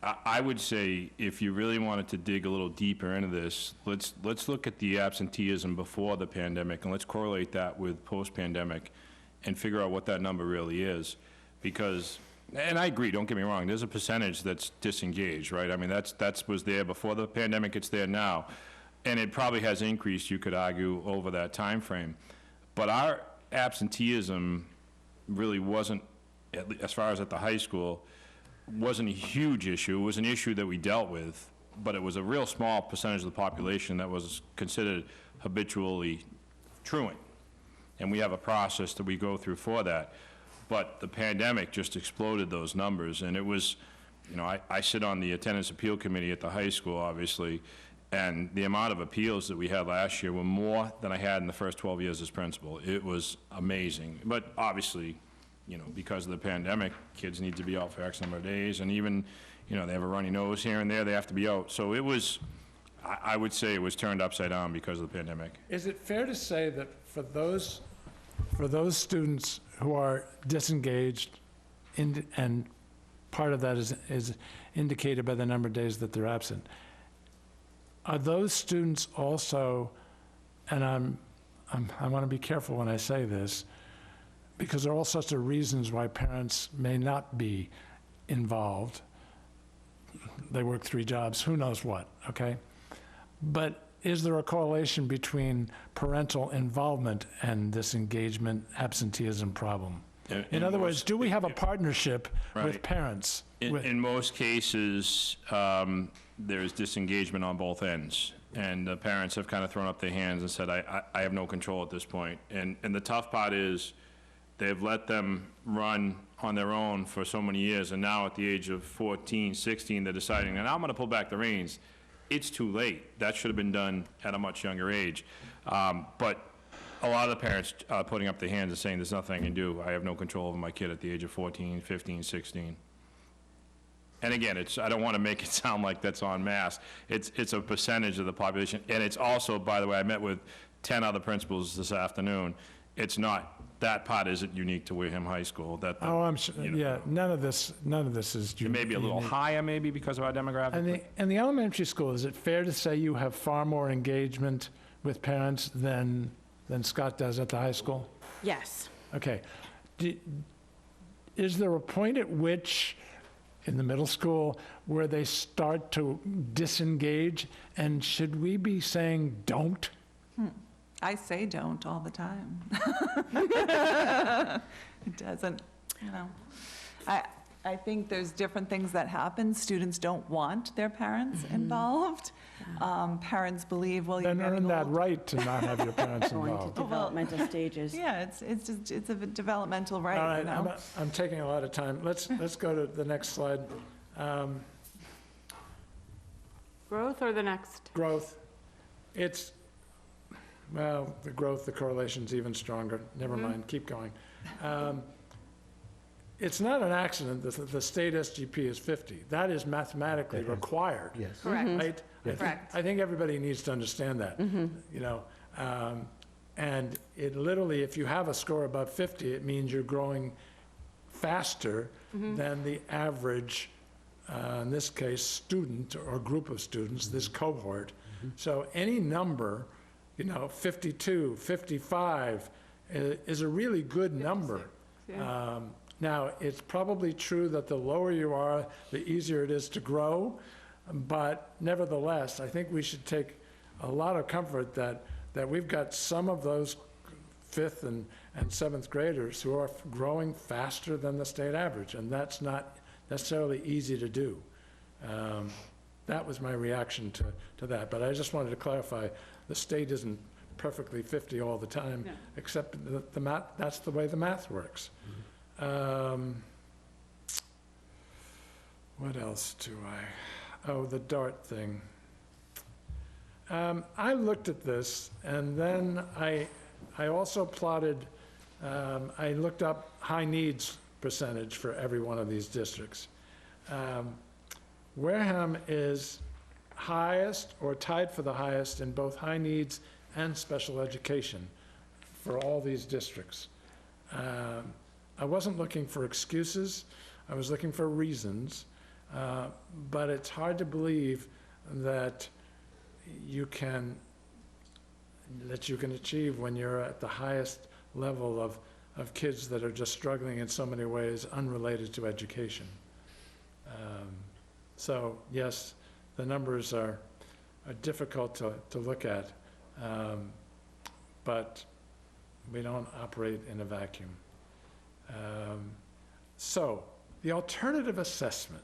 I would say if you really wanted to dig a little deeper into this, let's look at the absenteeism before the pandemic and let's correlate that with post-pandemic and figure out what that number really is. Because, and I agree, don't get me wrong, there's a percentage that's disengaged, right? I mean, that's was there before the pandemic, it's there now. And it probably has increased, you could argue, over that time frame. But our absenteeism really wasn't, as far as at the high school, wasn't a huge issue. It was an issue that we dealt with, but it was a real small percentage of the population that was considered habitually truant. And we have a process that we go through for that. But the pandemic just exploded those numbers, and it was, I sit on the attendance appeal committee at the high school, obviously, and the amount of appeals that we had last year were more than I had in the first 12 years as principal. It was amazing. But obviously, because of the pandemic, kids need to be out for X number of days, and even, they have a runny nose here and there, they have to be out. So it was, I would say it was turned upside down because of the pandemic. Is it fair to say that for those students who are disengaged, and part of that is indicated by the number of days that they're absent, are those students also, and I want to be careful when I say this, because there are all sorts of reasons why parents may not be involved. They work 3 jobs, who knows what, okay? But is there a correlation between parental involvement and this engagement absenteeism problem? In other words, do we have a partnership with parents? In most cases, there's disengagement on both ends. And the parents have kind of thrown up their hands and said, I have no control at this point. And the tough part is they've let them run on their own for so many years. And now at the age of 14, 16, they're deciding, now I'm going to pull back the reins. It's too late. That should have been done at a much younger age. But a lot of the parents are putting up their hands and saying, there's nothing I can do. I have no control over my kid at the age of 14, 15, 16. And again, I don't want to make it sound like that's en masse. It's a percentage of the population. And it's also, by the way, I met with 10 other principals this afternoon. It's not, that part isn't unique to Wareham High School. I'm sure, yeah, none of this is unique. It may be a little higher, maybe, because of our demographic. And the elementary school, is it fair to say you have far more engagement with parents than Scott does at the high school? Yes. Okay. Is there a point at which, in the middle school, where they start to disengage, and should we be saying don't? I say don't all the time. It doesn't. you know. I think there's different things that happen. Students don't want their parents involved. Parents believe, well, you're Then getting earn that old. right to not have your parents Going to involved. developmental stages. Yeah, it's a developmental All right, right, you know. I'm taking a lot of time. Let's go to the next slide. Growth or the next? Growth. It's, well, the growth, the correlation's even stronger. Never mind, keep going. It's not an accident that the state SGP is 50. That is mathematically required. Yes. Correct. Right? Correct. I think everybody needs to understand that, you know. And it literally, if you have a score above 50, it means you're growing faster than the average, in this case, student or group of students, this cohort. So any number, you know, 52, 55 is a really good number. Now, it's probably true that the lower you are, the easier it is to grow, but nevertheless, I think we should take a lot of comfort that we've got some of those 5th and 7th graders who are growing faster than the state average, and that's not necessarily easy to do. That was my reaction to that, but I just wanted to clarify, the state isn't perfectly 50 all the time, except the math, that's the way the math works. What else do I, oh, the DART thing. I looked at this, and then I also plotted, I looked up high needs percentage for every one of these districts. Wareham is highest or tied for the highest in both high needs and special education for all these districts. I wasn't looking for excuses, I was looking for reasons, but it's hard to believe that you can achieve when you're at the highest level of kids that are just struggling in so many ways unrelated to education. So yes, the numbers are difficult to look at, but we don't operate in a vacuum. So the alternative assessment,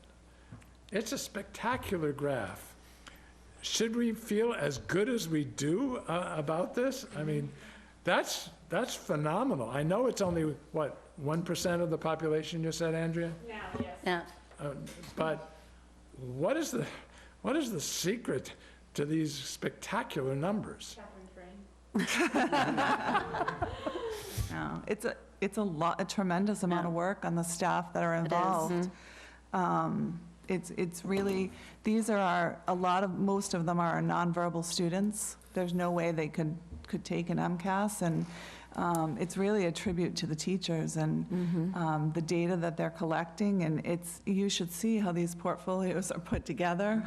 it's a spectacular graph. Should we feel as good as we do about this? I mean, that's phenomenal. I know it's only, what, 1% of the population, you said, Andrea? Yeah. But what is the secret to these spectacular numbers? No, it's a tremendous amount of work on the staff that are involved. It's really, these are most of them are nonverbal students. There's no way they could take an MCAS, and it's really a tribute to the teachers and the data that they're collecting, and you should see how these portfolios are put together.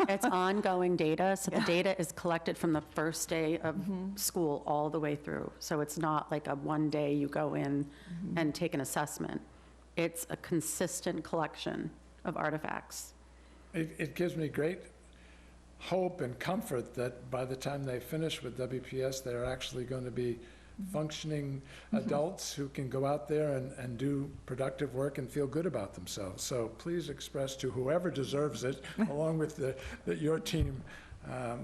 It's ongoing data, so the data is collected from the first day of school all the way through. So it's not like a one day you go in and take an assessment. It's a consistent collection of artifacts. It gives me great hope and comfort that by the time they finish with WPS, they're actually going to be functioning adults who can go out there and do productive work and feel good about themselves. So please express to whoever deserves it, along with your team,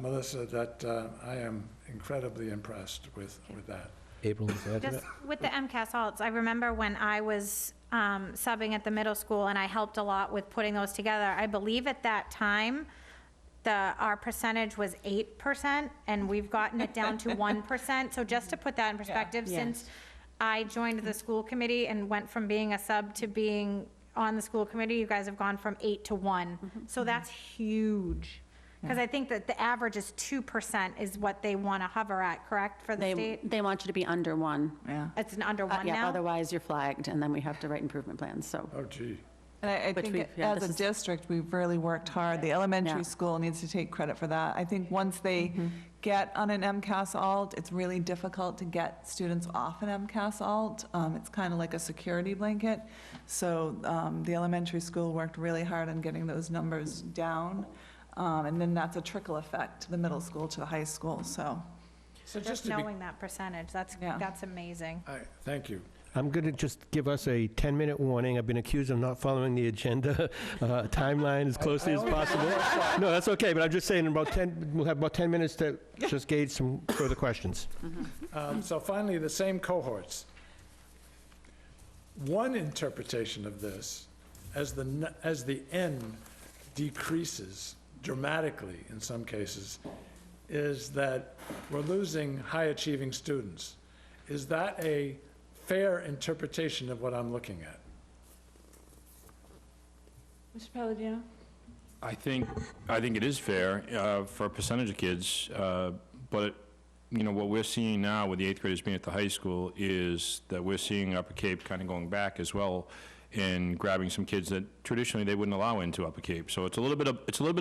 Melissa, that I am incredibly impressed with that. April, is that Just with the MCAS alts, I remember when I was subbing at the middle school and I helped a lot with putting those together. I believe at that time, our percentage was 8%, and we've gotten it down to 1%. So just to put that in perspective, since I joined the school committee and went from being a sub to being on the school committee, you guys have gone from 8 to 1. So that's huge. Because I think that the average is 2% is what they want to hover at, correct, for the state? They want you to be under 1. Yeah. It's an under 1 Yeah, now? otherwise you're flagged, and then we have to write improvement plans, so. Oh, gee. And I Which think we've- yeah, as this a is- district, we've really worked hard. The elementary Yeah. school needs to take credit for that. I think once they get on an MCAS alt, it's really difficult to get students off an MCAS alt. It's kind of like a security blanket. So the elementary school worked really hard on getting those numbers down. And then that's a trickle effect to the middle school, to the high school, so. So Just to be, knowing that percentage, that's amazing. thank you. I'm going to just give us a 10-minute warning. I've been accused of not following the agenda timeline as closely as possible. No, that's okay, but I'm just saying we'll have about 10 minutes to just gauge some further questions. So finally, the same cohorts. One interpretation of this, as the N decreases dramatically in some cases, is that we're losing high-achieving students. Is that a fair interpretation of what I'm looking at? Mr. Palladino? I think it is fair for a percentage of kids, but, what we're seeing now with the 8th graders being at the high school is that we're seeing Upper Cape kind of going back as well and grabbing some kids that traditionally they wouldn't allow into Upper Cape. So it's a little bit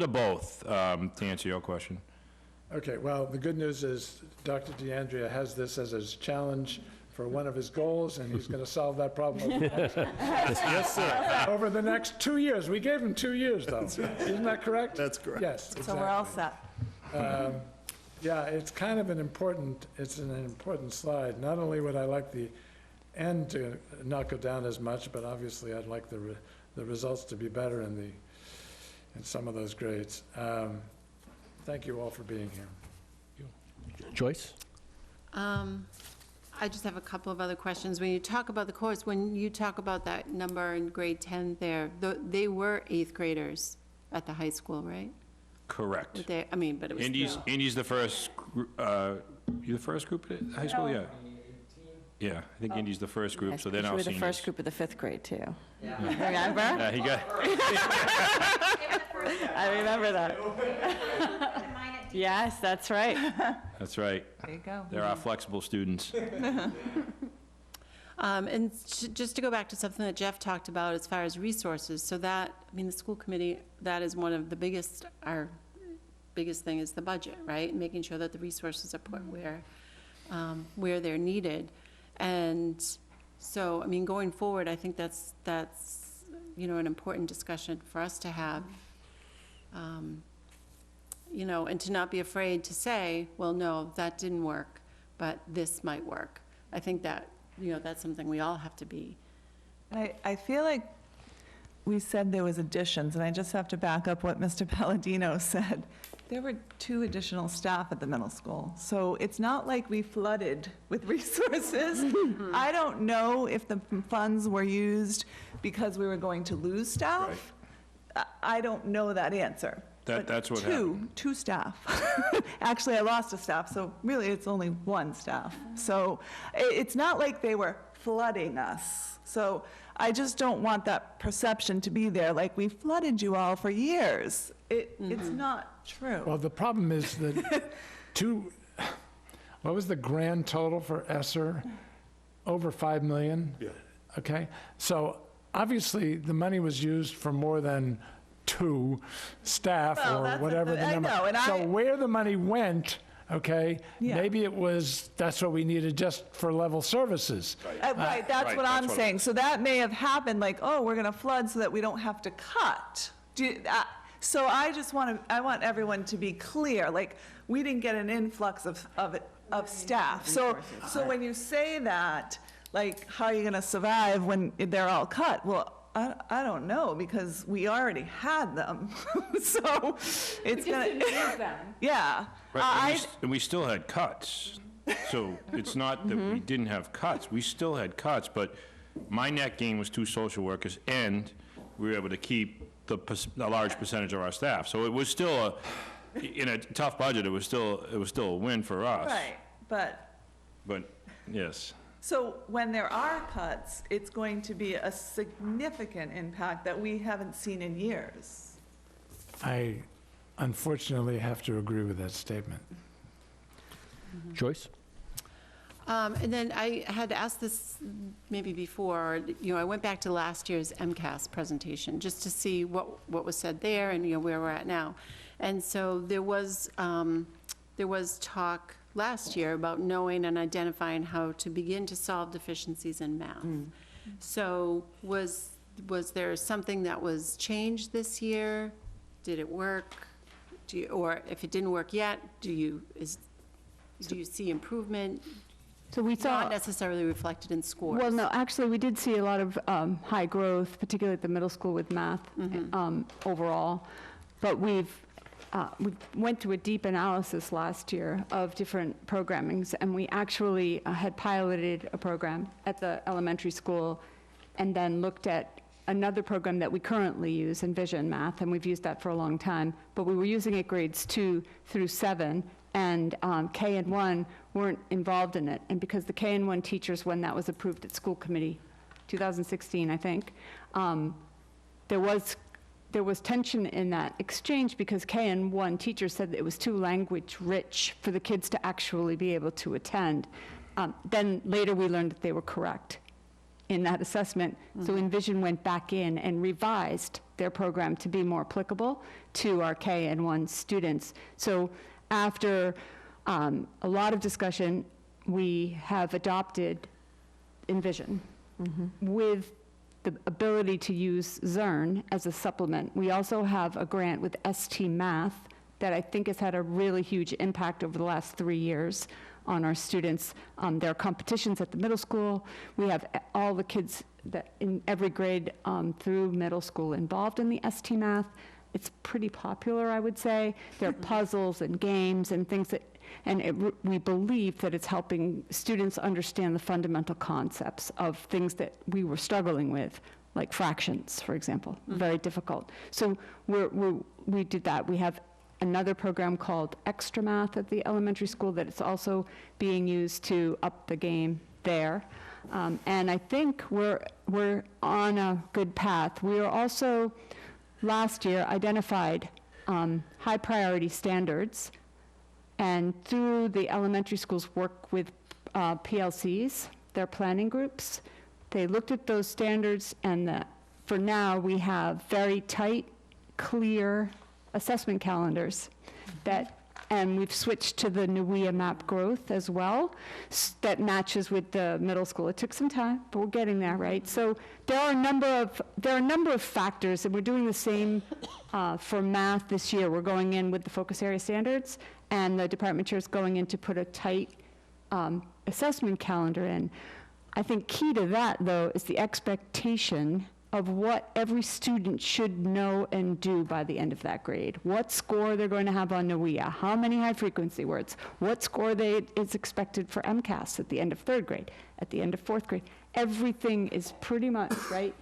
of both, to answer your question. Okay, well, the good news is Dr. DeAndrea has this as his challenge for one of his goals, and he's going to solve that problem Yes, sir. over the next 2 years. We gave him 2 years, though. Isn't that correct? That's correct. Yes, exactly. So we're all set. Yeah, it's kind of an important slide. Not only would I like the end to not go down as much, but obviously I'd like the results to be better in some of those grades. Thank you all for being here. Joyce? I just have a couple of other questions. When you talk about the course, when you talk about that number in grade 10 there, they were 8th graders at the high school, right? Correct. But it was still. Indy's the first, you the first group at high school? Yeah. Yeah, I think Indy's the first group, so they're now You were seniors. the first group of the 5th grade, too. Yeah. Remember? Yeah, he got, I remember that. Yes, that's right. that's right. There you go. They're our flexible students. And just to go back to something that Jeff talked about as far as resources, so that, the school committee, that is one of the our biggest thing is the budget, right? Making sure that the resources are put where they're needed. And so, going forward, I think that's an important discussion for us to have. And to not be afraid to say, well, no, that didn't work, but this might work. I think that, that's something we all have to be. I feel like we said there was additions, and I just have to back up what Mr. Palladino said. There were 2 additional staff at the middle school, so it's not like we flooded with resources. I don't know if the funds were used because we were going to lose staff. I don't know that answer. That's what happened. Two staff. Actually, I lost a staff, so really it's only 1 staff. So it's not like they were flooding us. So I just don't want that perception to be there, like we flooded you all for years. It's not true. Well, the problem is that what was the grand total for ESSER? Over 5 million? Yeah. Okay, so obviously the money was used for more than 2 staff or whatever the number. So where the money went, okay, maybe that's what we needed just for level services. Right, that's what I'm saying. So that may have happened, like, oh, we're going to flood so that we don't have to cut. So I want everyone to be clear, like, we didn't get an influx of staff. So when you say that, like, how are you going to survive when they're all cut? Well, I don't know, because we already had them. So it's going to... use them. Yeah. Right, and we still had cuts. So it's not that we didn't have cuts. We still had cuts, but my net gain was 2 social workers, and we were able to keep a large percentage of our staff. So it was still in a tough budget, it was still a win for us. Right, But, yes. So when there are cuts, it's going to be a significant impact that we haven't seen in years. I unfortunately have to agree with that statement. Joyce? And then I had asked this maybe before, I went back to last year's MCAS presentation just to see what was said there and, where we're at now. And so there was talk last year about knowing and identifying how to begin to solve deficiencies in math. So was there something that was changed this year? Did it work? Or if it didn't work yet, do you see improvement? So we saw. Not necessarily reflected in scores. Well, no, actually, we did see a lot of high growth, particularly at the middle school with math overall. But we went through a deep analysis last year of different programmings, and we actually had piloted a program at the elementary school and then looked at another program that we currently use, Envision Math, and we've used that for a long time. But we were using it grades 2 through 7, and K and 1 weren't involved in it. And because the K and 1 teachers, when that was approved at school committee, 2016, I think, there was tension in that exchange because K and 1 teachers said that it was too language rich for the kids to actually be able to attend. Then later we learned that they were correct in that assessment. So Envision went back in and revised their program to be more applicable to our K and 1 students. So after a lot of discussion, we have adopted Envision with the ability to use Zern as a supplement. We also have a grant with ST Math that I think has had a really huge impact over the last 3 years on our students. There are competitions at the middle school. We have all the kids that in every grade through middle school involved in the ST Math. It's pretty popular, I would say. There are puzzles and games and things that, and we believe that it's helping students understand the fundamental concepts of things that we were struggling with, like fractions, for example, very difficult. So we did that. We have another program called Extra Math at the elementary school that it's also being used to up the game there. And I think we're on a good path. We are also, last year, identified high priority standards, and through the elementary schools work with PLCs, their planning groups, they looked at those standards, and for now we have very tight, clear assessment calendars and we've switched to the NUIA map growth as well, that matches with the middle school. It took some time, but we're getting there, right? So there are a number of factors, and we're doing the same for math this year. We're going in with the focus area standards, and the department chair is going in to put a tight assessment calendar in. I think key to that, though, is the expectation of what every student should know and do by the end of that grade. What score they're going to have on NUIA, how many high-frequency words, what score is expected for MCAS at the end of 3rd grade, at the end of 4th grade. Everything is pretty much, right,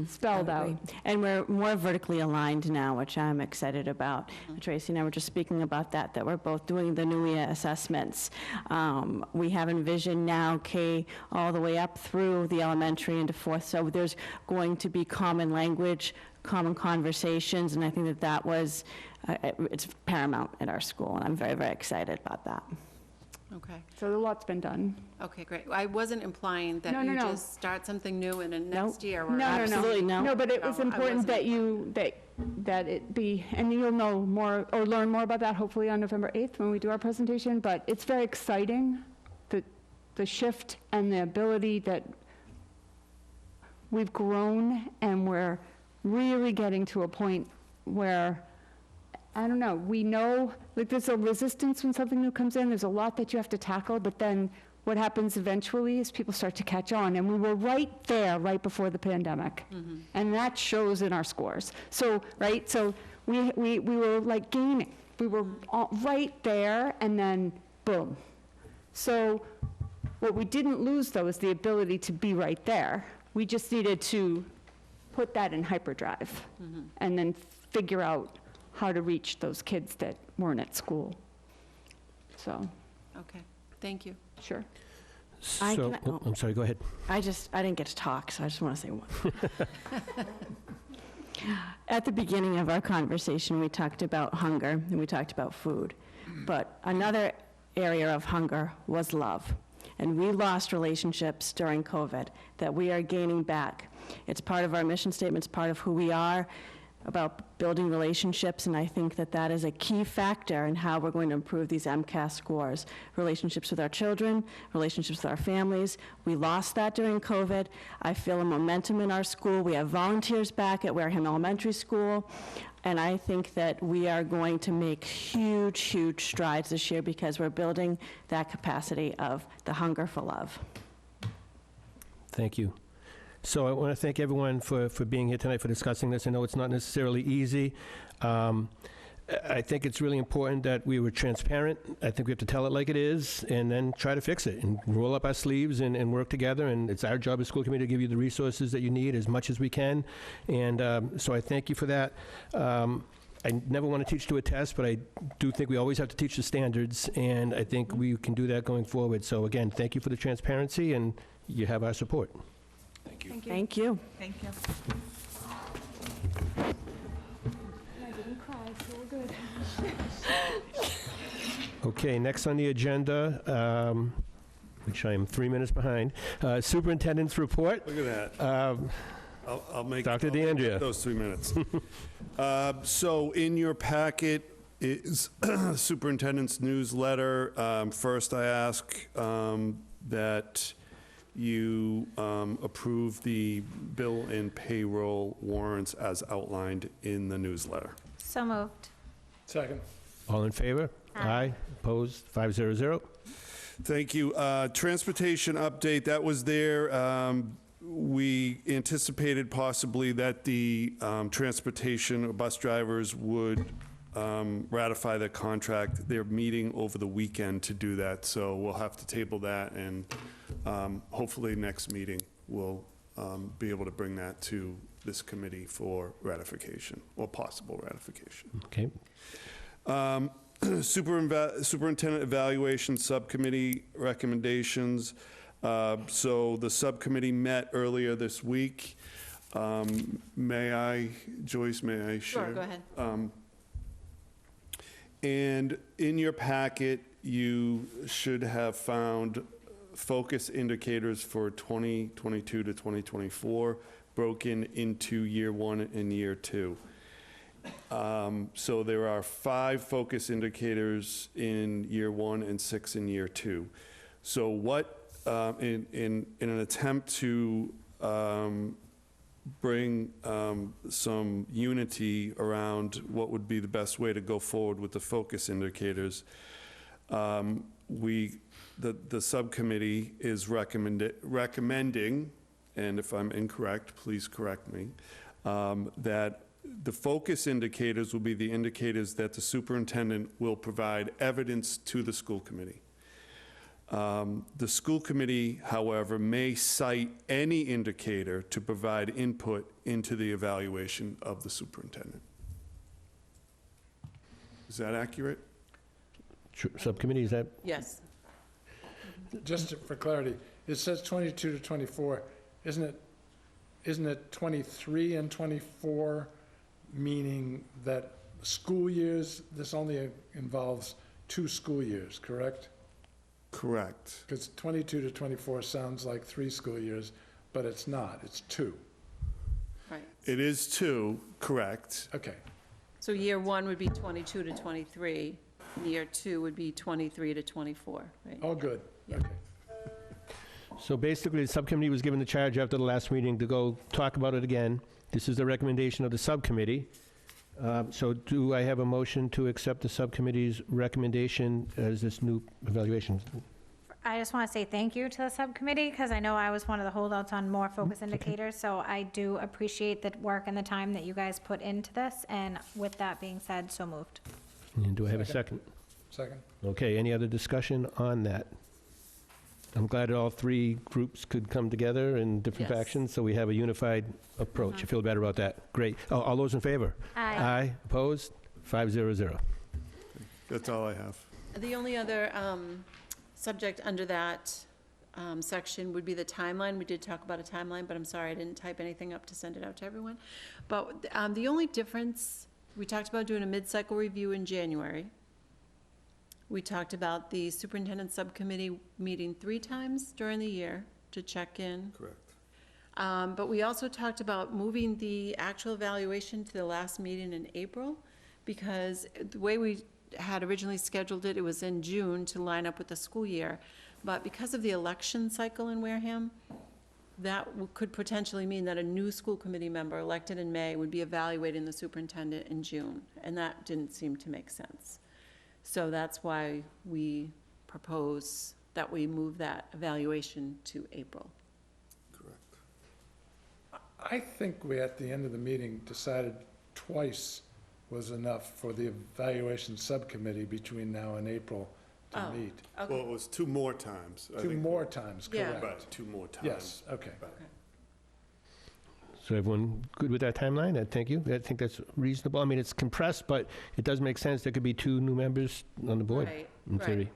spelled out. And we're more vertically aligned now, which I'm excited about. Tracy and I were just speaking about that we're both doing the NUIA assessments. We have Envision now, K all the way up through the elementary into 4th, so there's going to be common language, common conversations, and I think that was, it's paramount at our school, and I'm very, very excited about that. Okay. So a lot's been done. Okay, great. I wasn't implying that you just start something new in the next year. Or Absolutely no. No, but it was No, I important wasn't. that it be, and you'll know more, or learn more about that hopefully on November 8th when we do our presentation, but it's very exciting, the shift and the ability that we've grown, and we're really getting to a point where, I don't know, we know, like, there's a resistance when something new comes in, there's a lot that you have to tackle, but then what happens eventually is people start to catch on, and we were right there right before the pandemic, and that shows in our scores. So, right, so we were like gaming. We were right there, and then boom. So what we didn't lose, though, is the ability to be right there. We just needed to put that in hyperdrive and then figure out how to reach those kids that weren't at school. So, Okay, thank you. sure. So, I'm sorry, go ahead. I didn't get to talk, so I just want to say one. At the beginning of our conversation, we talked about hunger and we talked about food. But another area of hunger was love. And we lost relationships during COVID that we are gaining back. It's part of our mission statement, it's part of who we are. about building relationships, and I think that that is a key factor in how we're going to improve these MCAS scores. Relationships with our children, relationships with our families. We lost that during COVID. I feel a momentum in our school. We have volunteers back at Wareham Elementary School, and I think that we are going to make huge, huge strides this year because we're building that capacity of the hunger for love. Thank you. So I want to thank everyone for being here tonight, for discussing this. I know it's not necessarily easy. I think it's really important that we were transparent. I think we have to tell it like it is and then try to fix it and roll up our sleeves and work together. And it's our job as school committee to give you the resources that you need as much as we can. And so I thank you for that. I never want to teach to a test, but I do think we always have to teach the standards, and I think we can do that going forward. So again, thank you for the transparency, and you have our support. Thank you. Thank you. Thank you. Okay, next on the agenda, which I am 3 minutes behind, superintendent's report. Look at that. I'll make Dr. I'll make DeAndrea. those 3 minutes. So in your packet is superintendent's newsletter. First, I ask that you approve the bill and payroll warrants as outlined in the newsletter. So moved. Second. All in favor? Aye. Opposed? 500. Thank you. Transportation update, that was there. We anticipated possibly that the transportation or bus drivers would ratify the contract. They're meeting over the weekend to do that, so we'll have to table that, and hopefully next meeting we'll be able to bring that to this committee for ratification, or possible ratification. Okay. Superintendent Evaluation Subcommittee recommendations. So the subcommittee met earlier this week. May I, Joyce, may I share? Sure, go ahead. And in your packet, you should have found focus indicators for 2022 to 2024, broken into year 1 and year 2. So there are 5 focus indicators in year 1 and 6 in year 2. So what, in an attempt to bring some unity around what would be the best way to go forward with the focus indicators, the subcommittee is recommending, and if I'm incorrect, please correct me, that the focus indicators will be the indicators that the superintendent will provide evidence to the school committee. The school committee, however, may cite any indicator to provide input into the evaluation of the superintendent. Is that accurate? Subcommittee, is that? Yes. Just for clarity, it says 22 to 24. Isn't it 23 and 24, meaning that school years, this only involves 2 school years, correct? Correct. Because 22 to 24 sounds like 3 school years, but it's not, it's 2. Right. It is 2, correct. Okay, So year 1 would be 22 to 23, and year 2 would be 23 to 24, right? all good. Yeah. Okay. So basically, the subcommittee was given the charge after the last meeting to go talk about it again. This is the recommendation of the subcommittee. So do I have a motion to accept the subcommittee's recommendation as this new evaluation? I just want to say thank you to the subcommittee, because I know I was one of the holdouts on more focus indicators, so I do appreciate the work and the time that you guys put into this, and with that being said, so moved. And do I have a second? Second. Okay, any other discussion on that? I'm glad all 3 groups could come together in different Yes. factions, so we have a unified approach. I feel better about that. Great. Oh, all those in favor? Aye. Aye. Opposed? 500. That's all I have. The only other subject under that section would be the timeline. We did talk about a timeline, but I'm sorry, I didn't type anything up to send it out to everyone. But the only difference, we talked about doing a mid-cycle review in January. We talked about the superintendent subcommittee meeting 3 times during the year to check in. Correct. But we also talked about moving the actual evaluation to the last meeting in April, because the way we had originally scheduled it, it was in June to line up with the school year. But because of the election cycle in Wareham, that could potentially mean that a new school committee member elected in May would be evaluating the superintendent in June, and that didn't seem to make sense. So that's why we propose that we move that evaluation to April. Correct. I think we, at the end of the meeting, decided twice was enough for the evaluation subcommittee between now and April to meet. Okay. Well, it was 2 more times. I Two think. more times, Yeah. correct. Right, 2 more times. Yes, okay. Right. So everyone good with that timeline? Thank you. I think that's reasonable. I mean, it's compressed, but it does make sense. There could be 2 new members on the board, Right, in right. theory.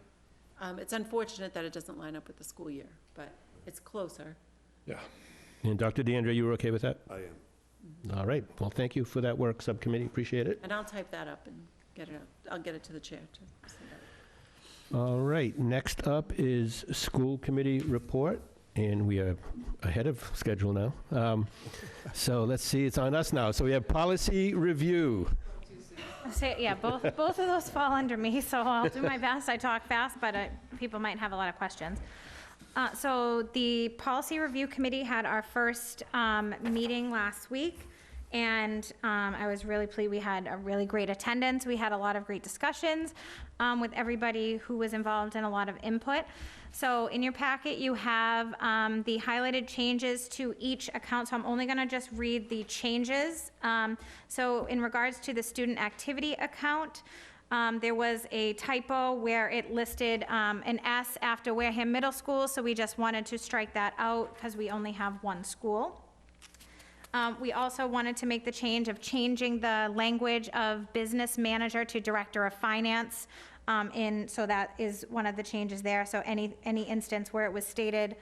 It's unfortunate that it doesn't line up with the school year, but it's closer. Yeah. And Dr. DeAndrea, you were okay with that? I am. All right. Well, thank you for that work, subcommittee. Appreciate it. And I'll type that up and get it up. I'll get it to the chair to send out. All right. Next up is school committee report, and we are ahead of schedule now. So let's see. It's on us now. So we have policy review. Yeah, both of those fall under me, so I'll do my best. I talk fast, but people might have a lot of questions. So the Policy Review Committee had our first meeting last week, and I was really pleased. We had a really great attendance. We had a lot of great discussions with everybody who was involved and a lot of input. So in your packet, you have the highlighted changes to each account. So I'm only going to just read the changes. So in regards to the student activity account, there was a typo where it listed an S after Wareham Middle School, so we just wanted to strike that out because we only have one school. We also wanted to make the change of changing the language of business manager to director of finance. So that is one of the changes there. So any instance where it was stated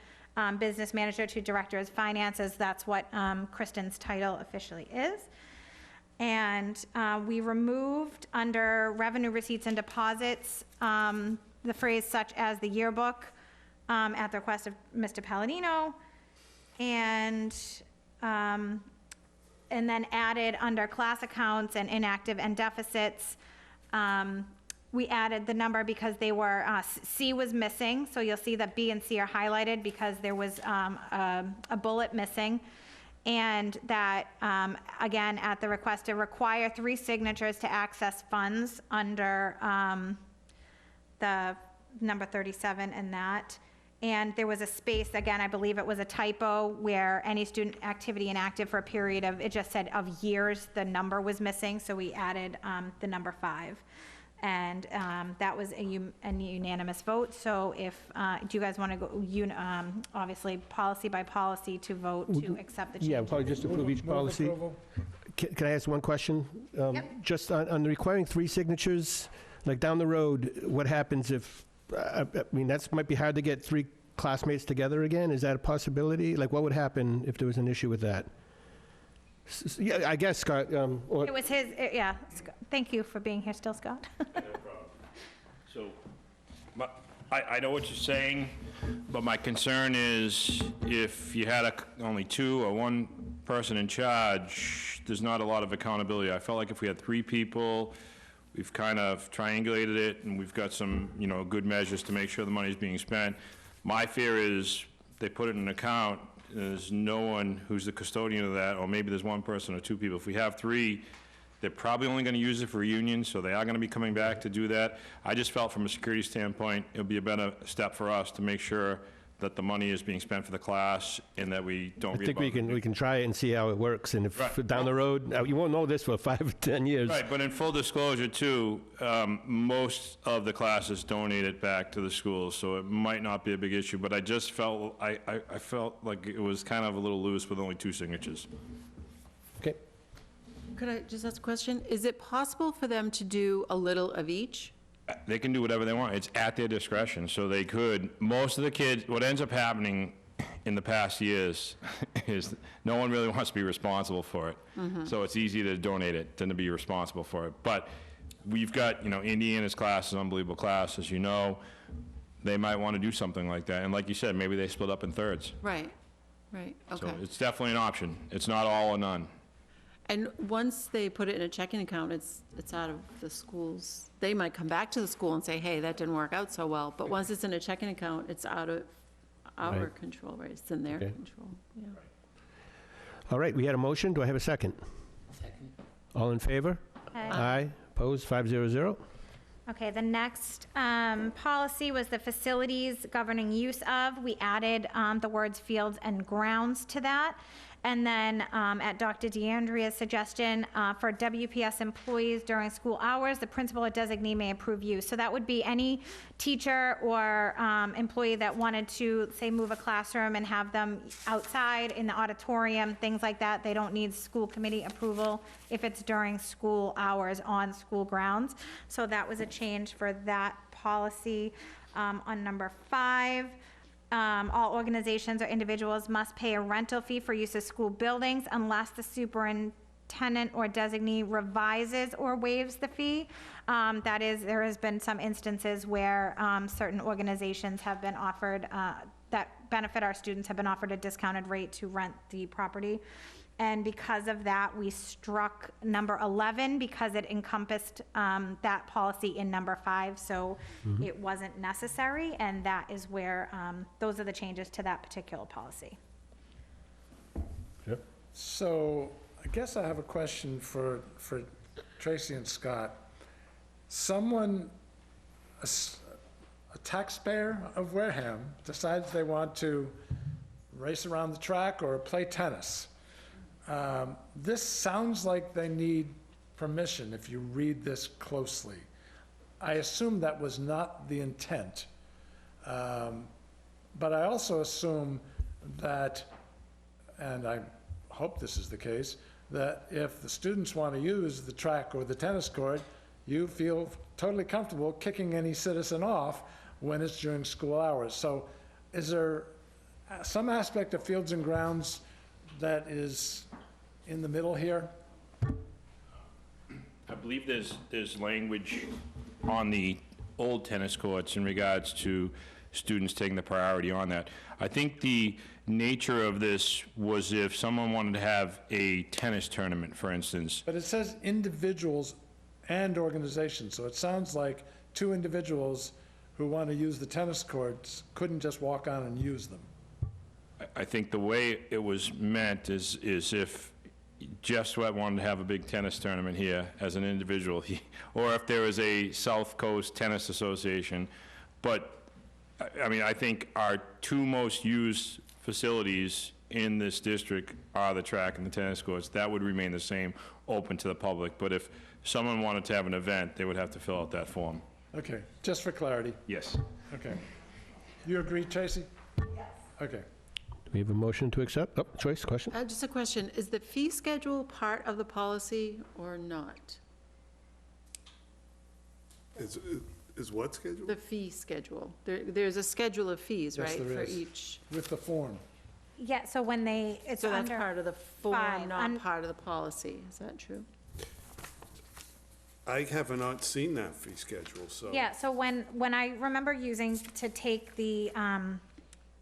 business manager to director of finances, that's what Kristen's title officially is. And we removed under revenue receipts and deposits the phrase such as the yearbook at the request of Mr. Palladino, and then added under class accounts and inactive and deficits. We added the number because they were, C was missing, so you'll see that B and C are highlighted because there was a bullet missing. And that, again, at the request to require 3 signatures to access funds under the number 37 and that. And there was a space, again, I believe it was a typo, where any student activity inactive for a period of, it just said of years, the number was missing, so we added the number 5. And that was a unanimous vote. So if, do you guys want to go, obviously, policy by policy to vote to accept the change? Yeah, probably just approve each Move policy. approval. Can I ask one question? Yep. Just on the requiring 3 signatures, like down the road, what happens if, I mean, that might be hard to get 3 classmates together again? Is that a possibility? Like, what would happen if there was an issue with that? Yeah, I guess, Scott, or, It was his, yeah. Thank you for being here still, Scott. No problem. So, I know what you're saying, but my concern is if you had only 2 or 1 person in charge, there's not a lot of accountability. I felt like if we had 3 people, we've kind of triangulated it, and we've got some, good measures to make sure the money's being spent. My fear is they put it in an account, there's no one who's the custodian of that, or maybe there's 1 person or 2 people. If we have 3, they're probably only going to use it for reunions, so they are going to be coming back to do that. I just felt from a security standpoint, it would be a better step for us to make sure that the money is being spent for the class and that we don't I read think about it. we can try it and see how it works, and if Right. down the road, you won't know this for 5 or 10 years. Right, but in full disclosure too, most of the classes donate it back to the schools, so it might not be a big issue, but I just felt, I felt like it was kind of a little loose with only 2 signatures. Okay. Could I just ask a question? Is it possible for them to do a little of each? They can do whatever they want. It's at their discretion, so they could. Most of the kids, what ends up happening in the past years is no one really wants to be responsible for it. So it's easy to donate it than to be responsible for it. But we've got, Indiana's class is an unbelievable class, as you know. They might want to do something like that. And like you said, maybe they split up in thirds. Right. Right, So okay. it's definitely an option. It's not all or none. And once they put it in a checking account, it's out of the schools. They might come back to the school and say, hey, that didn't work out so well. But once it's in a checking account, it's out of our Right. control, right? It's in their Okay. control, yeah. All right, we had a motion. Do I have a second? Second. All in favor? Aye. Opposed? 500. Okay, the next policy was the facilities governing use of. We added the words fields and grounds to that. And then at Dr. DeAndrea's suggestion, for WPS employees during school hours, the principal or designee may approve use. So that would be any teacher or employee that wanted to, say, move a classroom and have them outside in the auditorium, things like that. They don't need school committee approval if it's during school hours on school grounds. So that was a change for that policy. On number 5, all organizations or individuals must pay a rental fee for use of school buildings unless the superintendent or designee revises or waives the fee. That is, there has been some instances where certain organizations have been offered, that benefit our students, have been offered a discounted rate to rent the property. And because of that, we struck number 11 because it encompassed that policy in number 5, so it wasn't necessary, and that is where, those are the changes to that particular policy. Yep. So I guess I have a question for Tracy and Scott. Someone, a taxpayer of Wareham, decides they want to race around the track or play tennis. This sounds like they need permission if you read this closely. I assume that was not the intent. But I also assume that, and I hope this is the case, that if the students want to use the track or the tennis court, you feel totally comfortable kicking any citizen off when it's during school hours. So is there some aspect of fields and grounds that is in the middle here? I believe there's language on the old tennis courts in regards to students taking the priority on that. I think the nature of this was if someone wanted to have a tennis tournament, for instance. But it says individuals and organizations, so it sounds like two individuals who want to use the tennis courts couldn't just walk on and use them. I think the way it was meant is if Jeff Sweat wanted to have a big tennis tournament here as an individual, or if there was a South Coast Tennis Association. But, I mean, I think our two most used facilities in this district are the track and the tennis courts. That would remain the same, open to the public. But if someone wanted to have an event, they would have to fill out that form. Okay, just for clarity. Yes. Okay. You agree, Tracy? Yes. Okay. Do we have a motion to accept? Oh, Joyce, question? Just a question, is the fee schedule part of the policy or not? Is what schedule? The fee schedule. There's a schedule of fees, Yes, right, there for is. each? With the form. Yeah, so when they, it's So that's under, part of the 5, form, not part of the policy, is that true? I have not seen that fee schedule, so. yeah, so when I remember using to take the,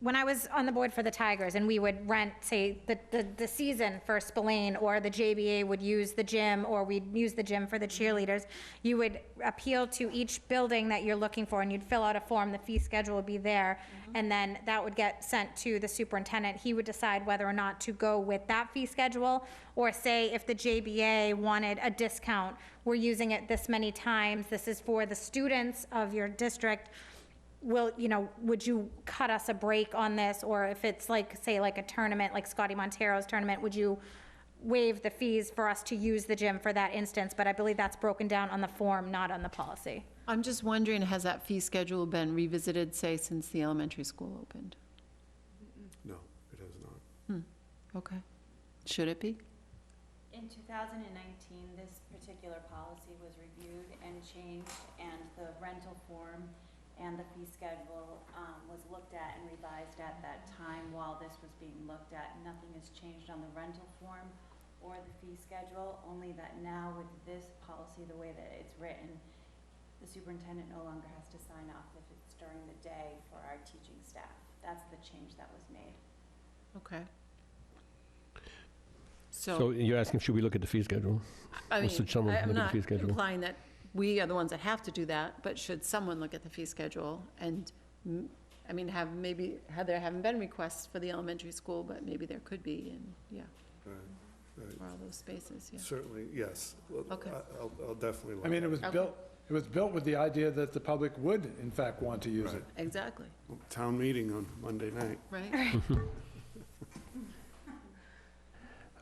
when I was on the board for the Tigers, and we would rent, say, the season for Spillane, or the JBA would use the gym, or we'd use the gym for the cheerleaders, you would appeal to each building that you're looking for, and you'd fill out a form, the fee schedule would be there, and then that would get sent to the superintendent. He would decide whether or not to go with that fee schedule, or say if the JBA wanted a discount, we're using it this many times, this is for the students of your district, would you cut us a break on this? Or if it's like, say, like a tournament, like Scotty Montero's tournament, would you waive the fees for us to use the gym for that instance? But I believe that's broken down on the form, not on the policy. I'm just wondering, has that fee schedule been revisited, say, since the elementary school opened? No, it has not. Okay. Should it be? In 2019, this particular policy was reviewed and changed, and the rental form and the fee schedule was looked at and revised at that time while this was being looked at. Nothing has changed on the rental form or the fee schedule, only that now with this policy, the way that it's written, the superintendent no longer has to sign off if it's during the day for our teaching staff. That's the change that was made. Okay. So you're asking, should we look at the fee schedule? I Or mean, should someone I'm look at the not fee schedule? implying that we are the ones that have to do that, but should someone look at the fee schedule? And, I mean, there haven't been requests for the elementary school, but maybe there could be, and, yeah, Right, for all those spaces, yeah. certainly, yes. Well, Okay. I'll definitely look. I mean, it was Okay. built with the idea that the public would, in fact, want to use it. Exactly, Town meeting on Monday night. right?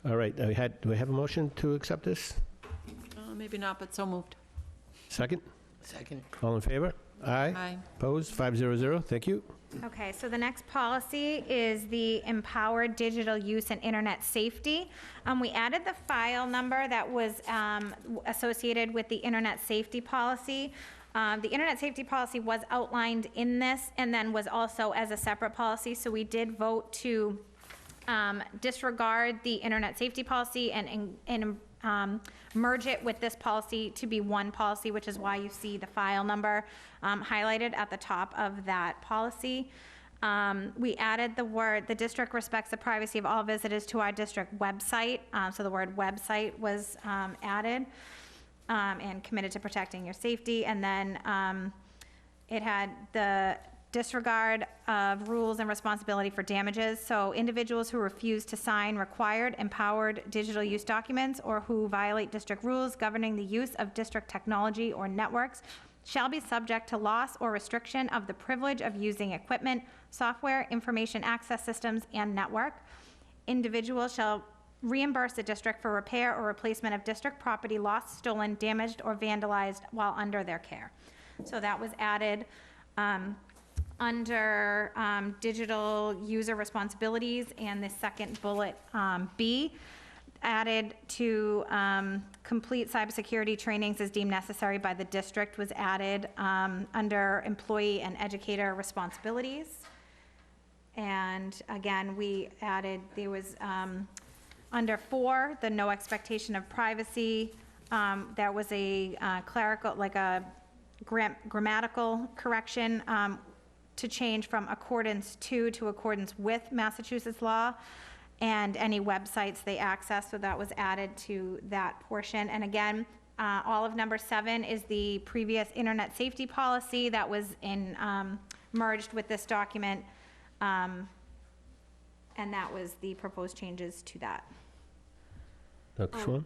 All right, do we have a motion to accept this? Maybe not, but so moved. Second? Second. All in favor? Aye. Aye. Opposed? 500. Thank you. Okay, so the next policy is the empowered digital use and internet safety. We added the file number that was associated with the internet safety policy. The internet safety policy was outlined in this and then was also as a separate policy, so we did vote to disregard the internet safety policy and merge it with this policy to be one policy, which is why you see the file number highlighted at the top of that policy. We added the district respects the privacy of all visitors to our district website. So the word website was added, and committed to protecting your safety. And then it had the disregard of rules and responsibility for damages. So individuals who refuse to sign required empowered digital use documents or who violate district rules governing the use of district technology or networks shall be subject to loss or restriction of the privilege of using equipment, software, information access systems, and network. Individuals shall reimburse the district for repair or replacement of district property lost, stolen, damaged, or vandalized while under their care. So that was added under digital user responsibilities, and the second bullet, B, added to complete cybersecurity trainings as deemed necessary by the district was added under employee and educator responsibilities. And again, we added, there was under 4, the no expectation of privacy. There was a clerical, like a grammatical correction to change from accordance to accordance with Massachusetts law, and any websites they access, so that was added to that portion. And again, all of number 7 is the previous internet safety policy that was merged with this document, and that was the proposed changes to that. Dr. Schwan?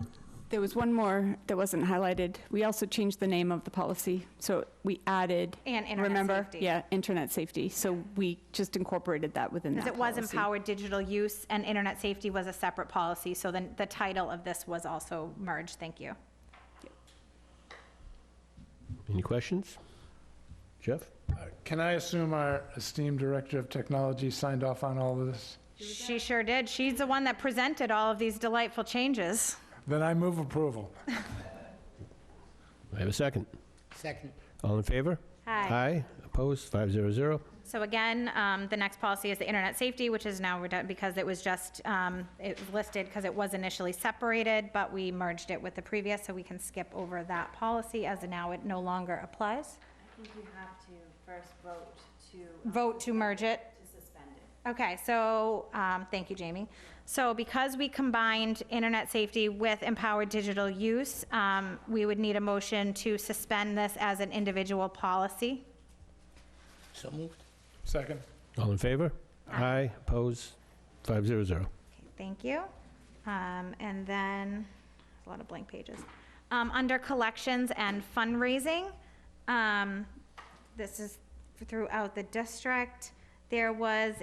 There was one more that wasn't highlighted. We also changed the name of the policy, so we added. And internet remember? safety. Yeah, internet safety. So we just incorporated that within that Because policy. it was empowered digital use, and internet safety was a separate policy, so then the title of this was also merged. Thank you. Any questions? Jeff? Can I assume our esteemed Director of Technology signed off on all of this? She sure did. She's the one that presented all of these delightful changes. Then I move approval. I have a second. Second. All in favor? Aye. Opposed? 500. So again, the next policy is the internet safety, which is now redundant because it was just, it was listed because it was initially separated, but we merged it with the previous, so we can skip over that policy as now it no longer applies. I think you have to first vote to. Vote to merge it. To suspend it. Okay, so, thank you, Jamie. So because we combined internet safety with empowered digital use, we would need a motion to suspend this as an individual policy. So moved. Second. All in favor? Aye. Opposed? 500. Okay, thank you. And then, a lot of blank pages. Under collections and fundraising, this is throughout the district. There was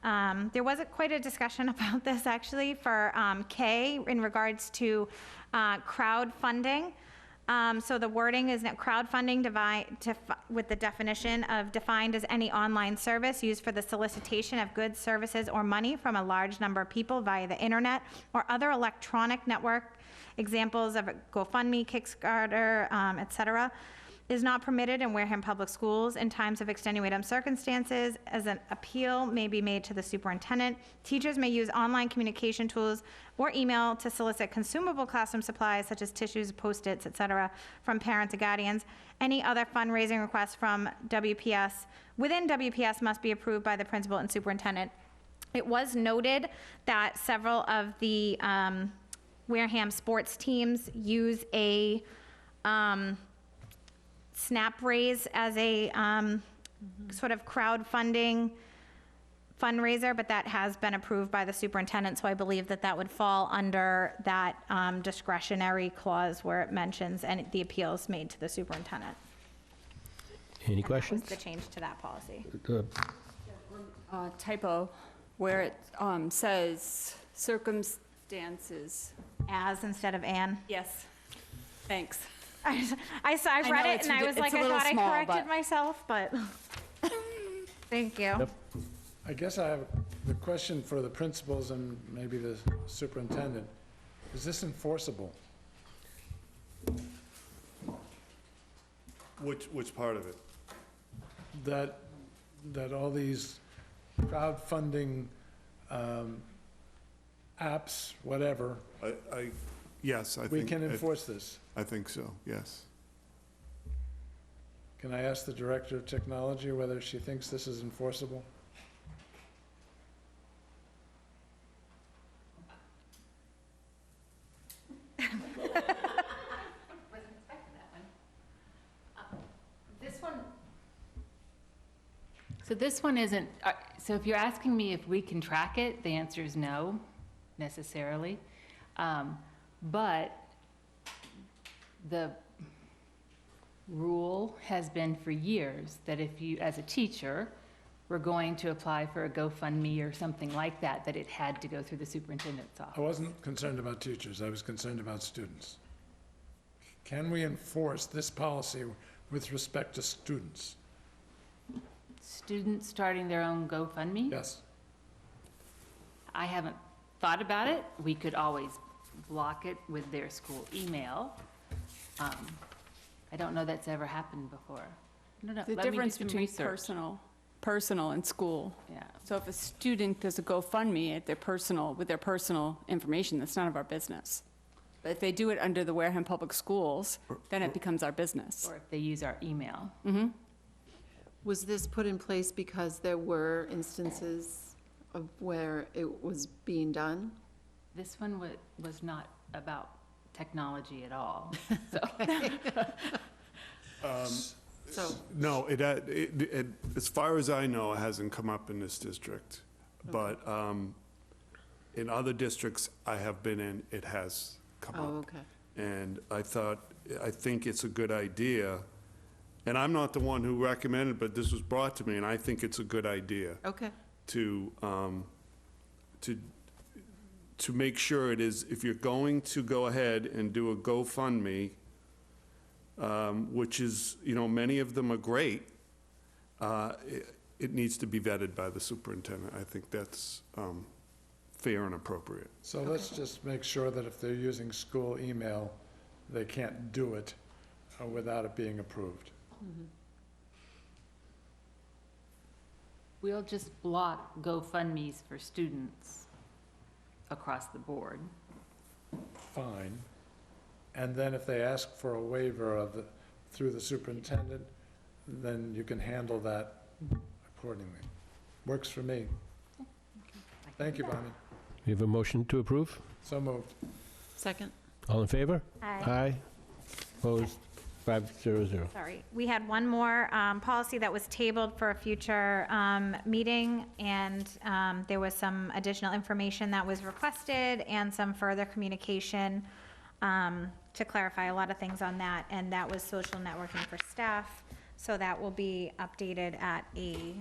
quite a discussion about this actually for K in regards to crowdfunding. So the wording is that crowdfunding with the definition of defined as any online service used for the solicitation of goods, services, or money from a large number of people via the internet or other electronic network. Examples of GoFundMe, Kickstarter, et cetera, is not permitted in Wareham Public Schools in times of extenuating circumstances, as an appeal may be made to the superintendent. Teachers may use online communication tools or email to solicit consumable classroom supplies such as tissues, Post-its, et cetera, from parents or guardians. Any other fundraising requests from WPS within WPS must be approved by the principal and superintendent. It was noted that several of the Wareham sports teams use a snap raise as a sort of crowdfunding fundraiser, but that has been approved by the superintendent, so I believe that that would fall under that discretionary clause where it mentions and the appeals made to the superintendent. Any questions? That was the change to that policy. Typo, where it says circumstances. As instead of an. Yes, thanks. I know read it it's and I was it's like, a I little thought small, I corrected but- myself, but thank you. Yep. I guess I have the question for the principals and maybe the superintendent. Is this enforceable? Which part of it? That all these crowdfunding apps, whatever, Yes, I think. we can enforce this. I think so, yes. Can I ask the Director of Technology whether she thinks this is enforceable? So this one isn't, so if you're asking me if we can track it, the answer is no, necessarily. But the rule has been for years that if you, as a teacher, were going to apply for a GoFundMe or something like that, that it had to go through the superintendent's I office. wasn't concerned about teachers, I was concerned about students. Can we enforce this policy with respect to students? Students starting their own GoFundMe? Yes. I haven't thought about it. We could always block it with their school email. I don't know that's ever happened before. I don't know. The Let me do difference some between research. personal and school. Yeah. So if a student does a GoFundMe at with their personal information, that's none of our business. But if they do it under the Wareham Public Schools, then it becomes our business. Or if they use our email. Mm-hmm. Was this put in place because there were instances of where it was being done? This one was not about technology at all. So, No, as far as I know, it hasn't come up in this district. But in other districts I have been in, it has come up. oh, okay. And I think it's a good idea. And I'm not the one who recommended, but this was brought to me, and I think it's a good idea Okay. to make sure it is, if you're going to go ahead and do a GoFundMe, which is, many of them are great, it needs to be vetted by the superintendent. I think that's fair and appropriate. So let's just make sure that if they're using school email, they can't do it without it being approved. we'll just block GoFundMes for students across the board. Fine. And then if they ask for a waiver through the superintendent, then you can handle that accordingly. Works for me. Thank you, Bonnie. We have a motion to approve? So moved. Second? All in favor? Aye. Aye. Opposed? 500. Sorry, we had one more policy that was tabled for a future meeting, and there was some additional information that was requested and some further communication to clarify a lot of things on that, and that was social networking for staff. So that will be updated at a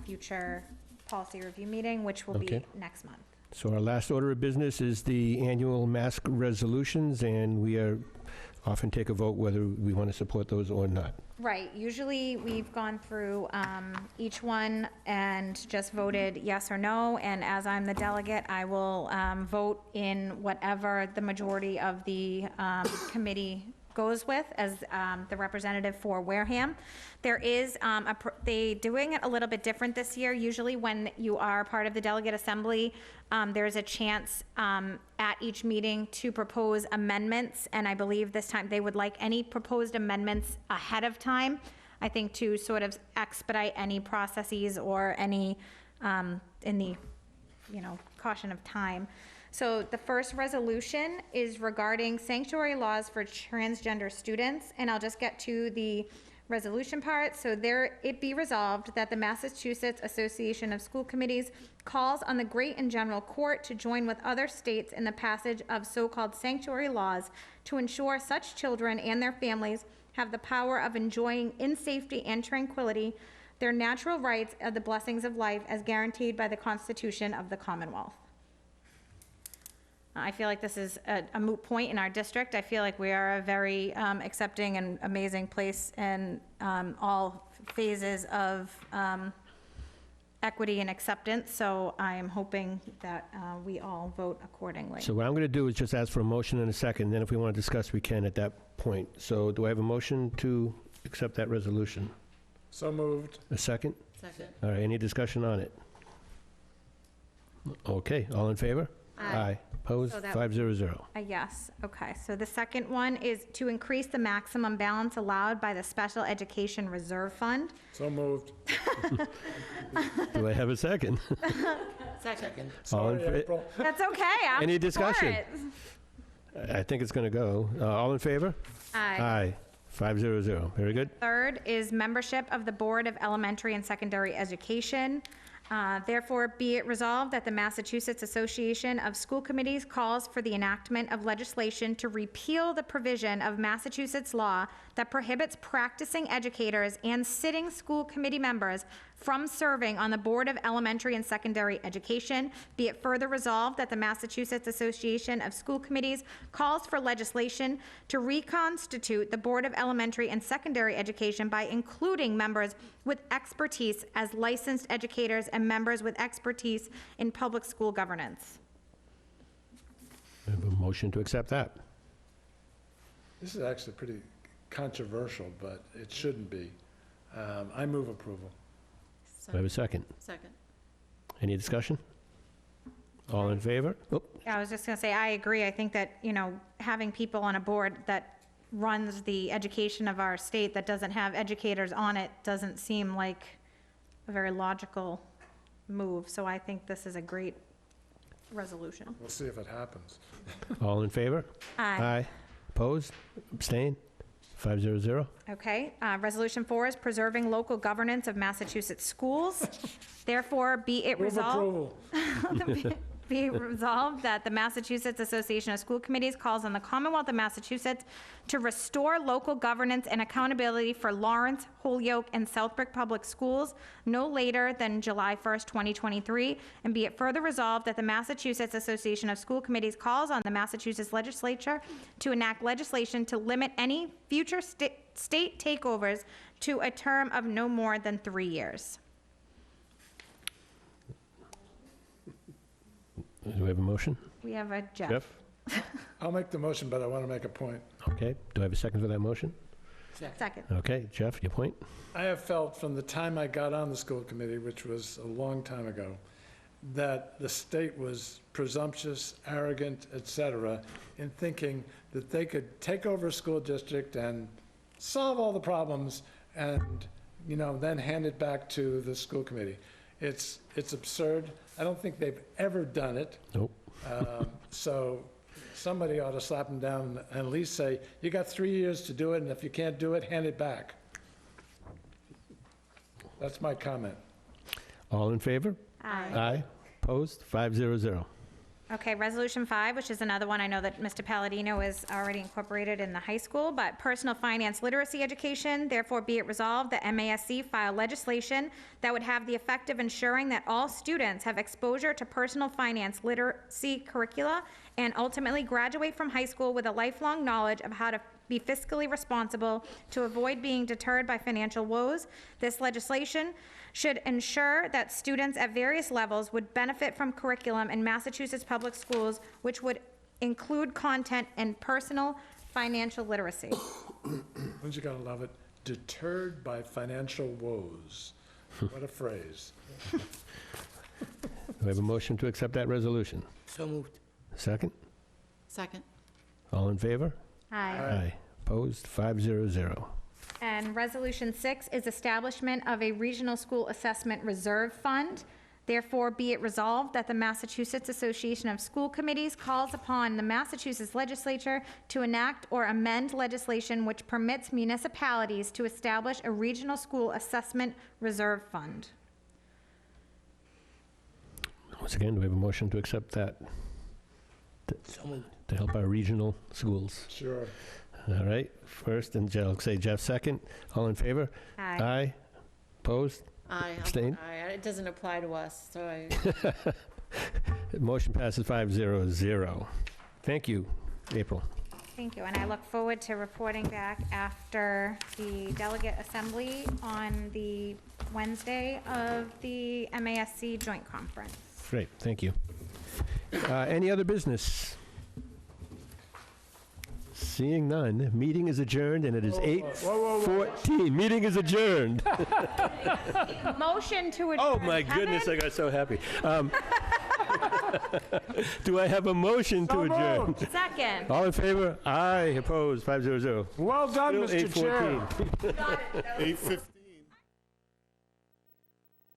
future policy review meeting, which will be Okay. next month. So our last order of business is the annual mask resolutions, and we often take a vote whether we want to support those or not. Right, usually we've gone through each one and just voted yes or no, and as I'm the delegate, I will vote in whatever the majority of the committee goes with as the representative for Wareham. There is, they doing it a little bit different this year. Usually when you are part of the delegate assembly, there's a chance at each meeting to propose amendments, and I believe this time they would like any proposed amendments ahead of time, I think, to sort of expedite any processes or any, in the caution of time. So the first resolution is regarding sanctuary laws for transgender students, and I'll just get to the resolution part. So it be resolved that the Massachusetts Association of School Committees calls on the Great and General Court to join with other states in the passage of so-called sanctuary laws to ensure such children and their families have the power of enjoying in safety and tranquility their natural rights of the blessings of life as guaranteed by the Constitution of the Commonwealth. I feel like this is a moot point in our district. I feel like we are a very accepting and amazing place in all phases of equity and acceptance, so I am hoping that we all vote accordingly. So what I'm going to do is just ask for a motion and a second, then if we want to discuss, we can at that point. So do I have a motion to accept that resolution? So moved. A second? Second. All right, any discussion on it? Okay, all in favor? Aye. Opposed? So that- 500. Yes, okay. So the second one is to increase the maximum balance allowed by the Special Education Reserve Fund. So moved. Do I have a second? Second. All in Sorry, fa- April. That's okay. I'm Any for discussion? it. I think it's going to go. All in favor? Aye. Aye. 500. Very good. Third is membership of the Board of Elementary and Secondary Education. Therefore, be it resolved that the Massachusetts Association of School Committees calls for the enactment of legislation to repeal the provision of Massachusetts law that prohibits practicing educators and sitting school committee members from serving on the Board of Elementary and Secondary Education. Be it further resolved that the Massachusetts Association of School Committees calls for legislation to reconstitute the Board of Elementary and Secondary Education by including members with expertise as licensed educators and members with expertise in public school governance. I have a motion to accept that. This is actually pretty controversial, but it shouldn't be. I move approval. Do I have a second? Second. Any discussion? All in favor? Oh, Yeah, I was just gonna say, I agree. I think that, having people on a board that runs the education of our state that doesn't have educators on it doesn't seem like a very logical move. So I think this is a great resolution. We'll see if it happens. all in favor? Aye. Opposed? Abstained? 500. Okay, Resolution 4 is preserving local governance of Massachusetts schools. Therefore, be it Move resolved. approval. Be it resolved that the Massachusetts Association of School Committees calls on the Commonwealth of Massachusetts to restore local governance and accountability for Lawrence, Holyoke, and Southbrook Public Schools no later than July 1st, 2023. And be it further resolved that the Massachusetts Association of School Committees calls on the Massachusetts Legislature to enact legislation to limit any future state takeovers to a term of no more than 3 years. Do we have a motion? We have a Jeff. Jeff? I'll make the motion, but I want to make a point. Okay. Do I have a second for that motion? Second. Okay. Jeff, your point? I have felt from the time I got on the school committee, which was a long time ago, that the state was presumptuous, arrogant, et cetera, in thinking that they could take over a school district and solve all the problems and, then hand it back to the school committee. It's absurd. I don't think they've ever done it. Nope. So somebody ought to slap them down and at least say, you got 3 years to do it, and if you can't do it, hand it back. That's my comment. All in favor? Aye. Aye. Opposed? 500. Okay, Resolution 5, which is another one I know that Mr. Palladino is already incorporated in the high school, but personal finance literacy education. Therefore, be it resolved that MASC file legislation that would have the effect of ensuring that all students have exposure to personal finance literacy curricula and ultimately graduate from high school with a lifelong knowledge of how to be fiscally responsible to avoid being deterred by financial woes. This legislation should ensure that students at various levels would benefit from curriculum in Massachusetts public schools, which would include content and personal financial literacy. Don't you gotta love it? Deterred by financial woes. What a phrase. Do we have a motion to accept that resolution? So moved. Second? Second. All in favor? Aye. Opposed? 500. And Resolution 6 is establishment of a regional school assessment reserve fund. Therefore, be it resolved that the Massachusetts Association of School Committees calls upon the Massachusetts Legislature to enact or amend legislation which permits municipalities to establish a regional school assessment reserve fund. Once again, do we have a motion to accept that? To help our regional schools. Sure. All right, first, and I'll say Jeff second. All in favor? Aye. Aye. Opposed? Aye. Abstain? Aye. It doesn't apply to us, so I, Motion passes 5-0-0. Thank you, April. Thank you, and I look forward to reporting back after the delegate assembly on the Wednesday of the MASC joint conference. Great, thank you. Any other business? Seeing none, meeting is adjourned, and it is 8:14. Meeting is adjourned. Motion to adjourn. Oh, my goodness, I got so happy. Do I have a motion to adjourn? Second. All in favor? Aye. Opposed? 5-0-0. Well done, Still Mr. Chair. 8:14. 8:15.